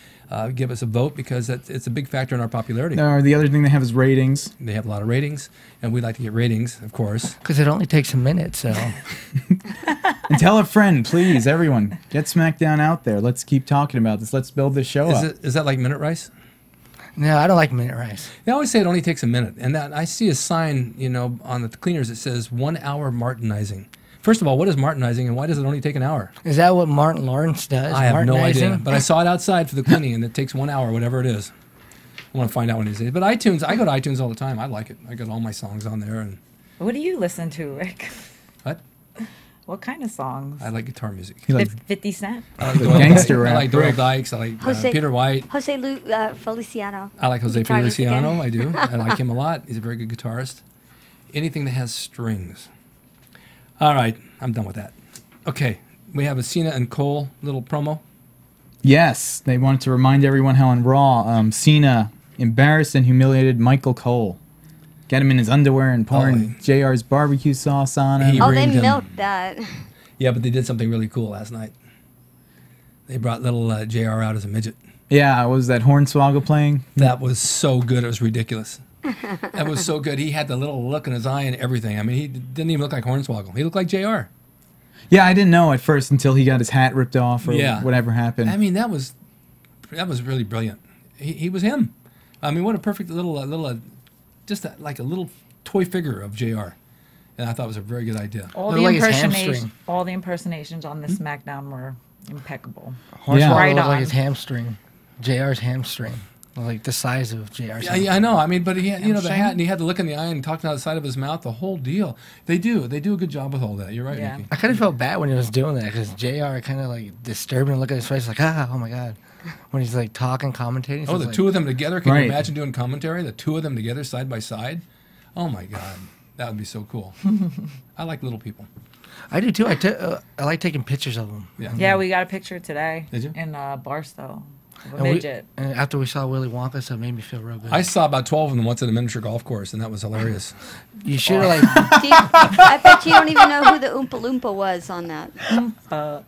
give us a vote because it's a big factor in our popularity. The other thing they have is ratings. They have a lot of ratings, and we'd like to get ratings, of course. Because it only takes a minute, so. And tell a friend, please, everyone. Get SmackDown out there. Let's keep talking about this. Let's build this show up. Is that like Minute Rice? No, I don't like Minute Rice. They always say it only takes a minute. And that I see a sign, on the cleaners that says 1 hour Martinizing. First of all, what is Martinizing and why does it only take an hour? Is that what Martin Lawrence does? I have no idea. But I saw it outside for the cleaning and it takes 1 hour, whatever it is. I want to find out what it is. But iTunes, I go to iTunes all the time. I like it. I got all my songs on there. And what do you listen to, Rick? What? What kind of songs? I like guitar music. 50 Cent? I like gangster rap. I like Doyle Dykes. I like Peter White. Feliciano. I like Jose Feliciano. I do. I like him a lot. He's a very good guitarist. Anything that has strings. All right. I'm done with that. Okay. We have a Cena and Cole little promo. Yes. They wanted to remind everyone how on Raw, Cena embarrassed and humiliated Michael Cole. Got him in his underwear and pouring JR's barbecue sauce on him. They milked that. Yeah, but they did something really cool last night. They brought little JR out as a midget. Yeah, what was that Hornswoggle playing? That was so good. It was ridiculous. That was so good. He had the little look in his eye and everything. I mean, he didn't even look like Hornswoggle. He looked like JR. Yeah, I didn't know at first until he got his hat ripped off or whatever happened. I mean, that was really brilliant. He was him. I mean, what a perfect little just like a little toy figure of JR. And I thought it was a very good idea. All the impersonations on the SmackDown were impeccable. Hornswoggle Right looked on. like his hamstring. JR's hamstring. Like the size of JR's hamstring. Yeah, I know. I mean, but he had, the hat and he had the look in the eye and talking out the side of his mouth, the whole deal. They do a good job with all that. You're right, Nikki. I kind of felt bad when he was doing that because JR kind of like disturbed me. Look at his face like, oh my God. When he's like talking, commentating. Oh, the two of them together. Can you imagine doing commentary? The two of them together side by side? Oh my God. That would be so cool. I like little people. I do too. I like taking pictures of them. Yeah, we got a picture today. Did you? In Barstow. Of a midget. And after we saw Willy Wonka, so it made me feel real good. I saw about 12 of them once at a miniature golf course, and that was hilarious. You should have I bet you don't even know who the Oompa Loompa was on that.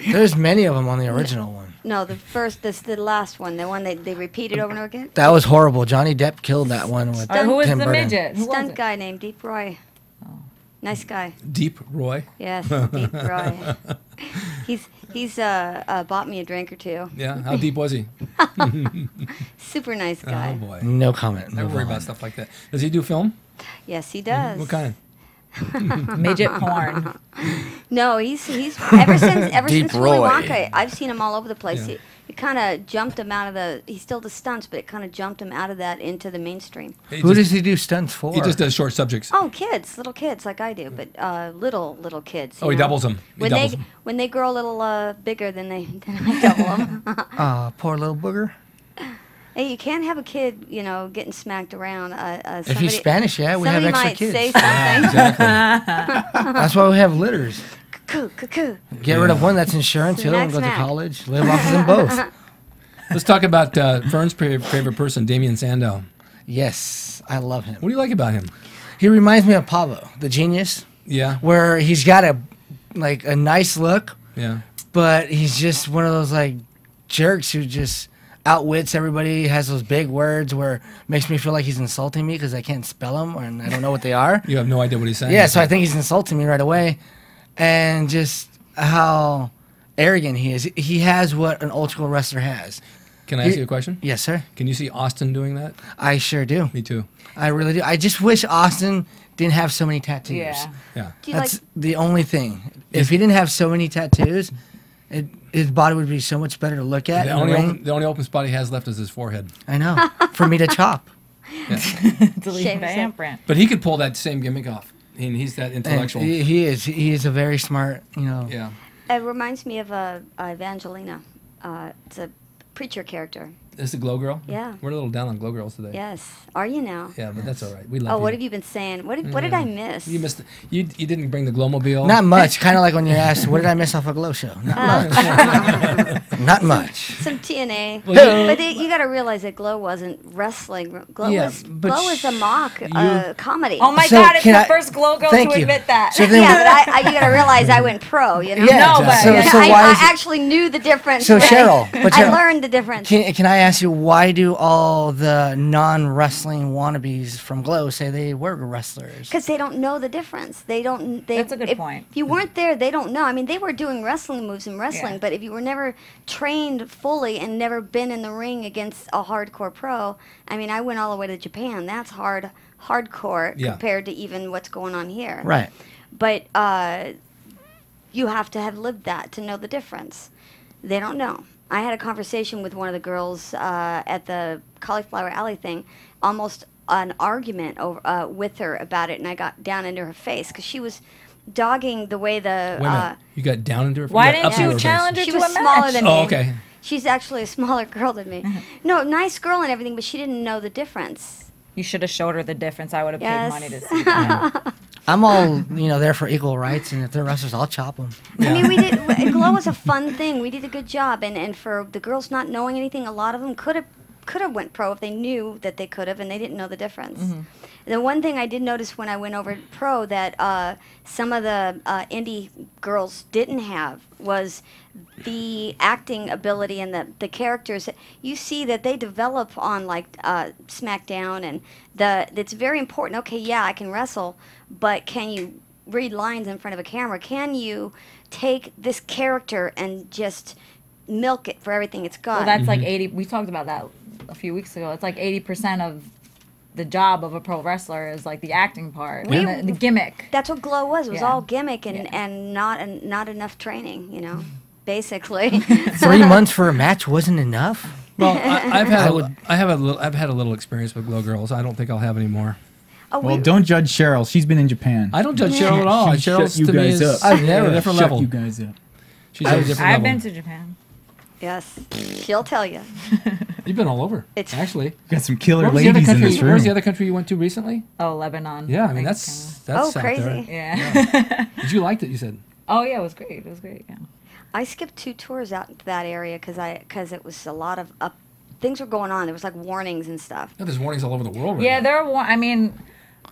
There's many of them on the original one. No, the last one, the one they repeated over and over again. That was horrible. Johnny Depp killed that one with Who was Tim the Burton. midget? Who was Stunt it? guy named Deep Roy. Nice guy. Deep Roy? Yes, Deep Roy. He's bought me a drink or two. Yeah, how deep was he? Super nice guy. Oh boy. No comment. Never worry about stuff like that. Does he do film? Yes, he does. What kind? Midget porn. No, he's ever since Deep Willy Roy. Wonka, I've seen him all over the place. Yeah. It kind of jumped him out of the. He still does stunts, but it kind of jumped him out of that into the mainstream. Who does he do stunts for? He just does short subjects. Oh, kids, little kids like I do, but little kids. Oh, he doubles them. When they grow a little bigger, then I double them. Poor little booger. Hey, you can't have a kid, you know, getting smacked around. If he's Spanish, yeah, we have extra kids. Somebody might say something. Exactly. That's why we have litters. Cuckoo. Get rid of one that's insurance, the other one go to college, live off of them both. Let's talk about Fern's favorite person, Damien Sandow. Yes, I love him. What do you like about him? He reminds me of Pablo, the genius. Yeah. Where he's got a nice look. Yeah. But he's just one of those like jerks who just outwits everybody, has those big words where it makes me feel like he's insulting me because I can't spell them and I don't know what they are. You have no idea what he's saying. Yeah, so I think he's insulting me right away. And just how arrogant he is. He has what an old school wrestler has. Can I ask you a question? Yes, sir. Can you see Austin doing that? I sure do. Me too. I really do. I just wish Austin didn't have so many tattoos. Yeah. That's the only thing. If he didn't have so many tattoos, his body would be so much better to look at. The only open spot he has left is his forehead. I know. For me to chop. To leave the handprint. But he could pull that same gimmick off. And he's that intellectual. And he is. He is a very smart, Yeah. It reminds me of Evangelina. It's a preacher character. This is the Glow Girl? Yeah. We're a little down on Glow Girls today. Yes. Are you now? Yeah, but that's all right. We love you. Oh, what have you been saying? What did I miss? You missed. You didn't bring the Glowmobile. Not much. Kind of like when you're asked, what did I miss off a Glow show? Not much. Not much. Some TNA. Well, but you got to realize that Glow wasn't wrestling. Glow was a mock comedy. Oh my So God! It's can the I- first Glow girl thank to you. admit that. So then- Yeah, but you got to realize I went pro. You know. Yeah. No, but so I why is it- actually knew the difference. So Cheryl, but I Cheryl- learned the difference. Can I ask you, why do all the non-wrestling wannabes from Glow say they were wrestlers? Because they don't know the difference. They don't. That's a good point. If you weren't there, they don't know. I mean, they were doing wrestling moves in wrestling, Yeah. but if you were never trained fully and never been in the ring against a hardcore pro, I mean, I went all the way to Japan. That's hardcore Yeah. compared to even what's going on here. Right. But you have to have lived that to know the difference. They don't know. I had a conversation with one of the girls at the Cauliflower Alley thing, almost an argument over, with her about it, and I got down into her face because she was dogging the way the. Wait a minute. You got down into her. Why you got didn't up into you her challenge face. her She to was a smaller match? than me. Oh, okay. She's actually a smaller girl than me. No, nice girl and everything, but she didn't know the difference. You should have showed her the difference. I would have Yes. paid money to see that. I'm all, there for equal rights, and if they're wrestlers, I'll chop them. I mean, we did. Glow was a fun thing. We did a good job, and for the girls not knowing anything, a lot of them could have went pro if they knew that they could have, and they didn't know the difference. Mm-hmm. The one thing I did notice when I went over pro that some of the indie girls didn't have was the acting ability and the characters. You see that they develop on like SmackDown, and it's very important. Okay, yeah, I can wrestle, but can you read lines in front of a camera? Can you take this character and just milk it for everything it's got? Well, that's like 80. We talked about that a few weeks ago. It's like 80% of the job of a pro wrestler is like the acting part, and the gimmick. That's what Glow was. It was Yeah. all gimmick and not enough training. Basically. 3 months for a match wasn't enough? Well, I've had a little experience with Glow Girls. I don't think I'll have any more. Oh, Well, don't judge Cheryl. She's been in Japan. I don't judge Cheryl at all. She Cheryl's shut you to me guys is up. I've never at a different Shut level. you guys up. She's at a different I've level. been to Japan. Yes, she'll tell you. You've been all over. It's- Actually. Got some killer Where was the other ladies in country? this Where's the room. other country you went to recently? Oh, Lebanon. Yeah, I mean think that's Oh, out crazy. there. Yeah. Did you like it? You said. Oh yeah, it was great. It was great. Yeah. I skipped 2 tours out into that area because it was a lot of things were going on. There was like warnings and stuff. No, there's warnings all over the world. Right Yeah, now. there are. I mean,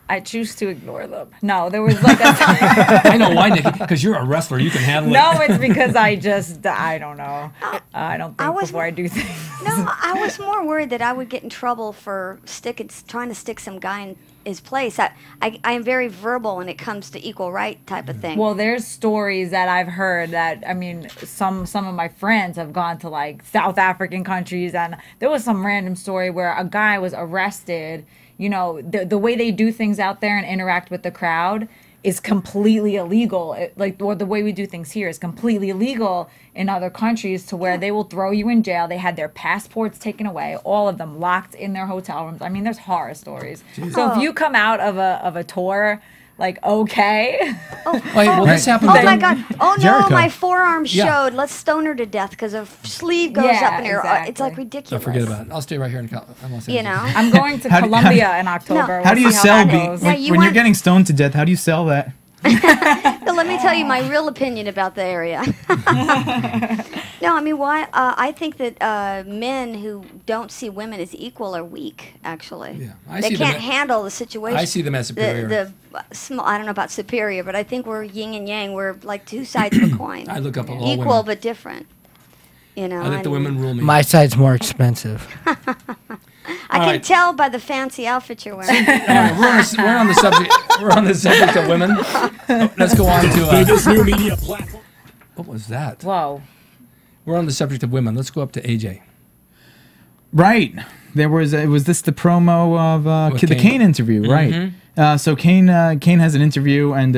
I choose to ignore them. No, there was like a. I know why, Nikki. Because you're a wrestler, you can handle No, it. it's because I don't know. I don't think was- before I do things. No, I was more worried that I would get in trouble for trying to stick some guy in his place. I am very verbal when it comes to equal right type of thing. Well, there's stories that I've heard that, I mean, some of my friends have gone to like South African countries, and there was some random story where a guy was arrested. The way they do things out there and interact with the crowd is completely illegal. Or the way we do things here is completely illegal in other countries, to where they will throw you in jail. They had their passports taken away, all of them locked in their hotel rooms. I mean, there's horror stories. So if you come out of a tour, like, okay. Wait, well, this happened. Oh my God! Oh no, Jericho. my forearm showed. Let's stone her to death because her sleeve goes up in her. Exactly. It's like ridiculous. Forget about it. I'll stay right here in Los Angeles. You know. I'm going to How do- Colombia in October. How do you We'll see sell that beef goes. Now, you when you're want- getting stoned to death? How do you sell that? So let me tell you my real opinion about the area. No, I mean, why? I think that men who don't see women as equal are weak. Actually, Yeah, I they see them can't handle the situation. I see them as superior. The small. I don't know about superior, but I think we're yin and yang. We're like two sides of a coin. I look up at all equal women. but different. You know. I let the women rule me. My side's more expensive. I can right. tell by the fancy outfit you're wearing. We're on the subject. We're on the subject of women. Let's go on to. Biggest new media platform. What was that? Whoa. We're on the subject of women. Let's go up to AJ. Right. Was this the promo of With the Kane. Kane interview? Right. So Kane has an interview, and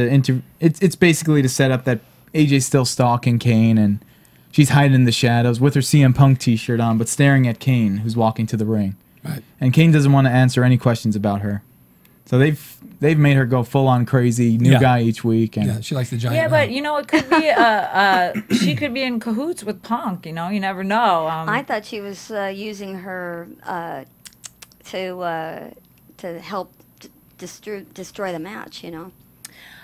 it's basically to set up that AJ's still stalking Kane, and she's hiding in the shadows with her CM Punk T-shirt on, but staring at Kane, who's walking to the ring. Right. And Kane doesn't want to answer any questions about her. So they've made her go full on crazy, new Yeah. guy each week. And Yeah, she likes the giant. Yeah, but round. you know, it could be she could be in cahoots with Punk. You know, you never know. I thought she was using her to help destroy the match. You know,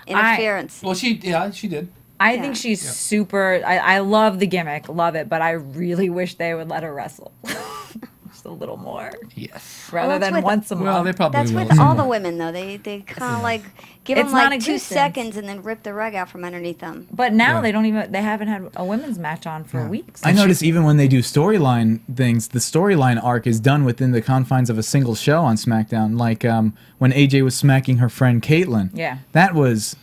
interference. Well, she did. I think she's super. I love the gimmick, love it, but I really wish they would let her wrestle just a little more, Yes. rather Well, that's than with- once a Well, month. they probably That's will. with all the women though. They kind of like give It's them like 2 non-existent. seconds and then rip the rug out from underneath them. But now Yeah. they haven't had a women's match on for weeks. I notice even when they do storyline things, the storyline arc is done within the confines of a single show on SmackDown. Like when AJ was smacking her friend Caitlyn. Yeah. That was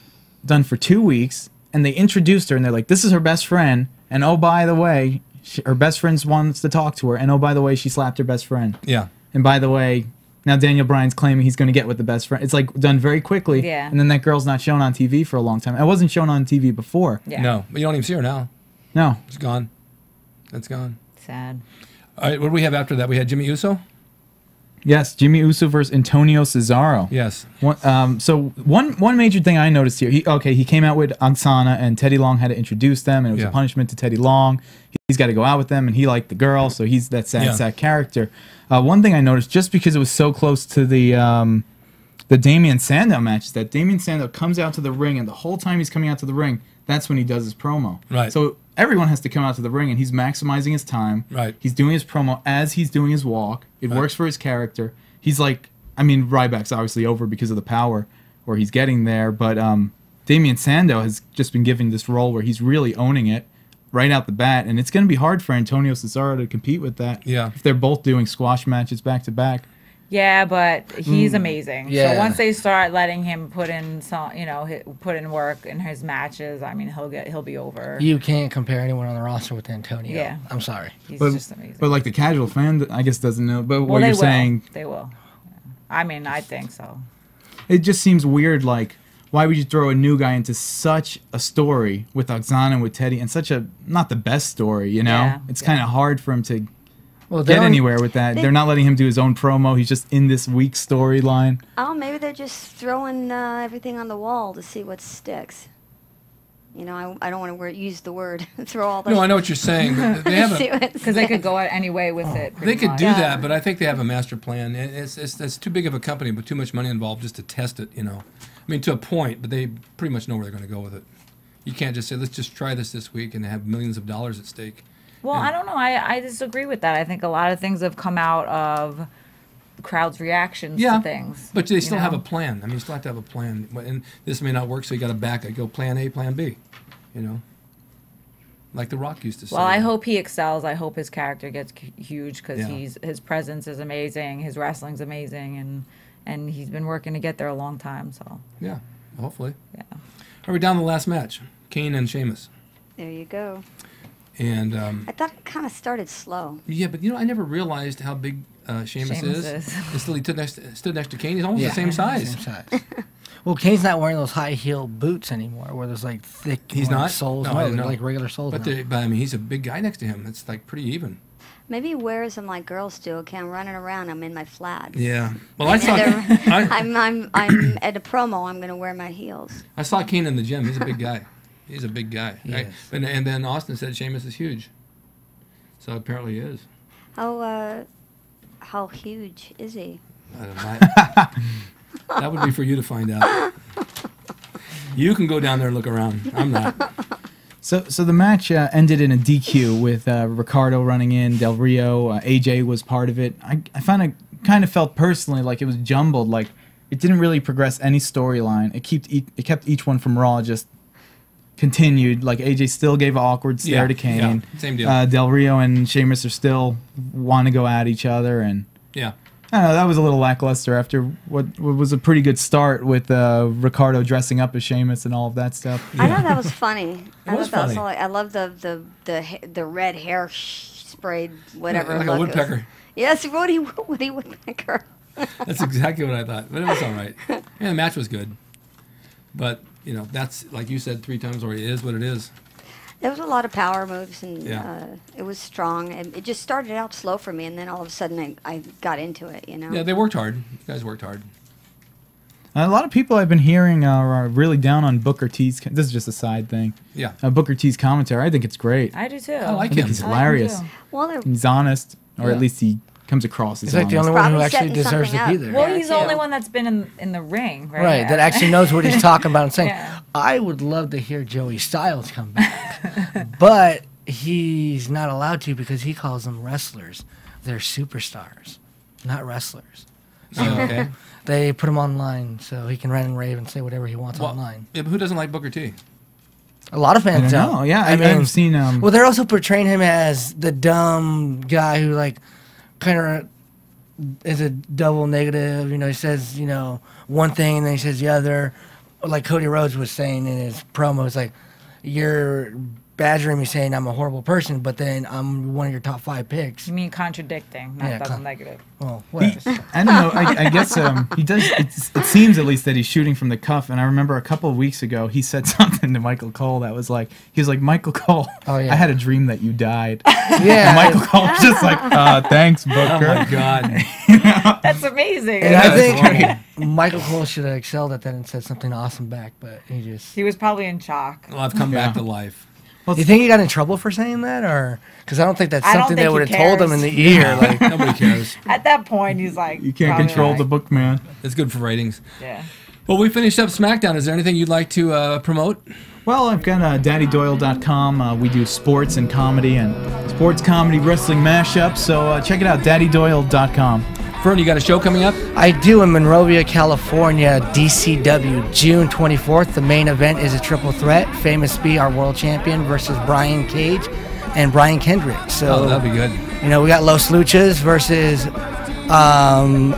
done for 2 weeks, and they introduced her, and they're like, this is her best friend, and oh, by the way, her best friend wants to talk to her, and oh, by the way, she slapped her best friend. Yeah. And by the way, now Daniel Bryan's claiming he's going to get with the best friend. It's like done very quickly. Yeah. And then that girl's not shown on TV for a long time. It wasn't shown on TV before. Yeah. No, but you don't even see her now. No. She's gone. That's gone. Sad. All right, what do we have after that? We had Jimmy Uso? Yes, Jimmy Uso versus Antonio Cesaro. Yes. One major thing I noticed here, he came out with Oksana, and Teddy Long had to introduce them, and it was Yeah. a punishment to Teddy Long. He's got to go out with them, and he liked the girl, so he's that sad character. One thing I noticed, just because it was so close to the Damian Sandow match, is that Damian Sandow comes out to the ring, and the whole time he's coming out to the ring, that's when he does his promo. Right. So everyone has to come out to the ring, and he's maximizing his time. Right. He's doing his promo as he's doing his walk. It works for his character. He's like, I mean, Ryback's obviously over because of the power, or he's getting there, but Damian Sandow has just been given this role where he's really owning it right out the bat, and it's going to be hard for Antonio Cesaro to compete with that. Yeah. If they're both doing squash matches back to back. Yeah, but he's amazing. Yeah. So once they start letting him put in put in work in his matches, I mean, he'll be over. You can't compare anyone on the roster with Antonio. Yeah. I'm sorry. He's But, just amazing. but like the casual fan, I guess doesn't know. But well, what they you're will. saying, They will. Yeah. I mean, I think so. it just seems weird. Like, why would you throw a new guy into such a story with Oksana and with Teddy, and such a not the best story? You know, Yeah, it's yeah. kind of hard for him to Well, get anywhere with that. They're not letting him do his own promo. He's just in this weak storyline. Oh, maybe they're just throwing everything on the wall to see what sticks. You know, I don't want to use the word throw all the. No, I know what you're saying. But they have see a, what Because they could sticks. go out any way with it. they pretty could much. do that, but I think they have a master plan. It's too big of a company, but too much money involved just to test it. You know, I mean, to a point, but they pretty much know where they're going to go with it. You can't just say, let's just try this week and have millions of dollars at stake. Well, I don't know. I disagree with that. I think a lot of things have come out of the crowd's reactions Yeah, to things. but they still you have know? a plan. I mean, you still have to have a plan. And this may not work, so you got to back it. Go plan A, plan B. You know, like The Rock used to say. Well, I hope he excels. I hope his character gets huge because Yeah. his presence is amazing. His wrestling's amazing, and he's been working to get there a long time. So Yeah, hopefully. yeah. Are we down to the last match? Kane and Sheamus. There you go. And I thought it kind of started slow. yeah, but I never realized how big Sheamus is. Until he stood next to Kane. He's almost the same size. Same size. Well, Kane's not wearing those high heel boots anymore, where there's like thick. He's not soles. No, they're like regular soles. But I mean, he's a big guy next to him. It's like pretty even. Maybe he wears them like girls do. Okay, I'm running around. I'm in my flats. Yeah. Well, I saw. I'm at a promo. I'm gonna wear my heels. I saw Kane in the gym. He's a big guy. He's a big guy. Yes. And then Austin said Sheamus is huge. So apparently he is. How huge is he? I don't know. That would be for you to find out. You can go down there and look around. I'm not. So the match ended in a DQ with Ricardo running in, Del Rio, AJ was part of it. I kind of felt personally like it was jumbled, like it didn't really progress any storyline. It kept each one from Raw just continued. Like AJ still gave an awkward stare to Kane. Yeah, same deal. Del Rio and Sheamus are still want to go at each other, and yeah. I don't know, that was a little lackluster after what was a pretty good start with Ricardo dressing up as Sheamus and all of that stuff. I thought that was funny. It was funny. I love the red hair sprayed whatever. Like a woodpecker. Yes, Woody Woodpecker. That's exactly what I thought. But it was all right. Yeah, the match was good. But, that's, like you said 3 times already, it is what it is. There was a lot of power moves, and Yeah. it was strong. And it just started out slow for me, and then all of a sudden I got into it, Yeah, they worked hard. You guys worked hard. A lot of people I've been hearing are really down on Booker T's. This is just a side thing. Yeah. Booker T's commentary. I think it's great. I do too. I like I think him. he's hilarious. Well, He's honest, or Yeah. at least he comes across as He's like the honest. only one who Probably actually setting deserves to something be up. there. Well, he's the too. only one that's been in the ring, right? Right, that actually knows what he's talking about and saying. Yeah. I would love to hear Joey Styles come back, but he's not allowed to because he calls them wrestlers. They're superstars, not wrestlers. So Okay. they put him online so he can rant and rave and say whatever he wants online. Yeah, but who doesn't like Booker T? A lot of fans I don't don't. know. Yeah, I've seen. Well, they're also portraying him as the dumb guy who kind of is a double negative. He says one thing and then he says the other. Like Cody Rhodes was saying in his promo, it's like you're badgering me saying I'm a horrible person, but then I'm one of your top 5 picks. You mean contradicting, not Yeah, double negative. Well, whatever. I don't know. I guess he does. It seems at least that he's shooting from the cuff. And I remember a couple of weeks ago he said something to Michael Cole that was like, he was like, Michael Cole, Oh, yeah. I had a dream that you died. Yeah. And Michael Cole was just like, thanks, Booker. Oh my God. That's amazing. And Yeah, I that's think Michael Cole should have excelled at that and said something awesome back, but he just. He was probably in shock. Well, I've come back to life. Do you think he got in trouble for saying that, or because I don't think that's I don't something they think would he have told him in cares. the ear? Like, Nobody cares. At that point, he's like, You can't probably control like, the book, man. It's good for ratings. Yeah. Well, we finished up SmackDown. Is there anything you'd like to promote? Well, I've got DaddyDoyle.com. We do sports and comedy and sports, comedy, wrestling mashups. So check it out, DaddyDoyle.com. Fern, you got a show coming up? I do in Monrovia, California, DCW, June 24th. The main event is a triple threat. Famous B, our world champion, versus Brian Cage and Brian Kendrick. So, that'd be good. we got Los Luchas versus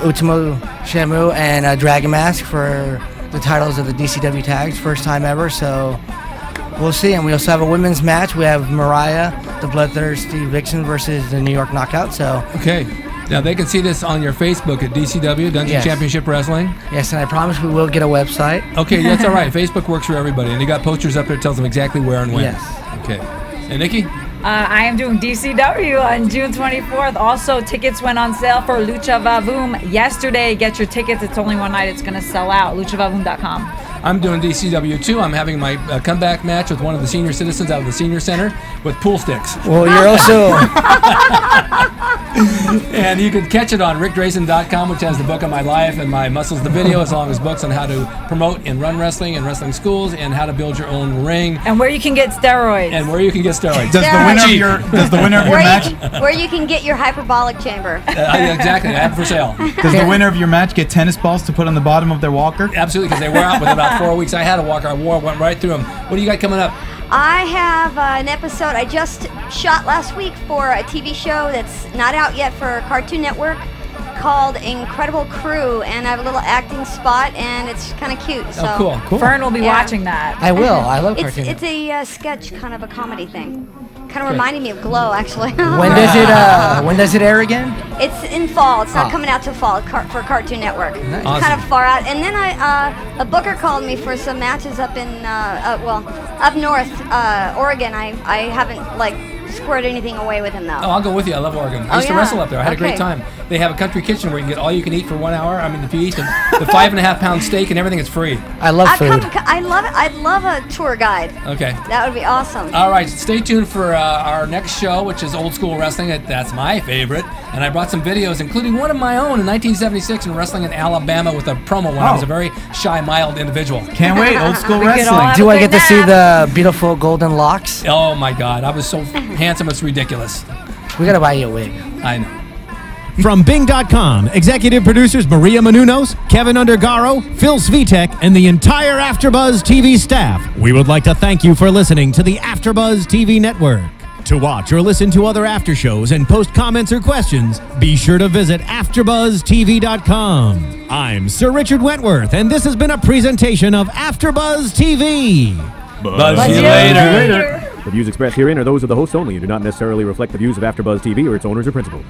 Ultimo Shamu and Dragon Mask for the titles of the DCW tags. First time ever, so we'll see. And we also have a women's match. We have Mariah, the Bloodthirsty Vixen, versus the New York Knockout. So, Okay. Now, they can see this on your Facebook at DCW, Dungeon Yes. Championship Wrestling. yes, and I promise we will get a website. Okay, that's all right. Facebook works for everybody. And you got posters up there that tells them exactly where and when. Yes. Okay. And Nikki? I am doing DCW on June 24th. Also, tickets went on sale for Lucha Vavoom yesterday. Get your tickets. It's only one night. It's going to sell out. LuchaVavoom.com. I'm doing DCW too. I'm having my comeback match with one of the senior citizens out of the senior center with pool sticks. Well, you're also... And you can catch it on RicDrasin.com, which has the book of my life and my muscles, the video, as long as books on how to promote and run wrestling and wrestling schools and how to build your own ring And where you can get steroids. and where you can get steroids. Does the winner of your match Where you can get your hyperbolic chamber. Exactly. I have it for sale. does the winner of your match get tennis balls to put on the bottom of their walker? Absolutely, because they wear out within about 4 weeks. I had a walker. I went right through them. What do you got coming up? I have an episode I just shot last week for a TV show that's not out yet for Cartoon Network called Incredible Crew, and I have a little acting spot, and it's kind of cute. So Oh, cool. Fern will be Yeah. watching that. I will. I love It's cartoons. a sketch, kind of a comedy thing. Kind of reminded me of Glow, actually. When does it air again? It's in fall. It's not coming out till fall for Cartoon Network. Nice. It's kind of far out. And then a booker called me for some matches up in up north, Oregon. I haven't squared anything away with him though. Oh, I'll go with you. I love Oregon. I used to wrestle up there. I had a great time. They have a country kitchen where you can get all you can eat for 1 hour. I mean, if you eat the 5.5 pound steak and everything, it's free. I love food. I love it. I'd love a tour guide. Okay. That would be awesome. All right, stay tuned for our next show, which is Old School Wrestling. That's my favorite. And I brought some videos, including one of my own in 1976 in wrestling in Alabama with a promo when I was a very shy, mild individual. Can't wait. Old School Wrestling. Do I get to see the beautiful golden locks? Oh, my God. I was so handsome, it's ridiculous. We got to buy you a wig. I know. From Bing.com, executive producers Maria Menounos, Kevin Undergaro, Phil Svitek, and the entire AfterBuzz TV staff, we would like to thank you for listening to the AfterBuzz TV network. To watch or listen to other after shows and post comments or questions, be sure to visit AfterBuzzTV.com. I'm Sir Richard Wentworth, and this has been a presentation of AfterBuzz TV. Buzz you later. The views expressed herein are those of the hosts only and do not necessarily reflect the views of AfterBuzz TV or its owners or principals.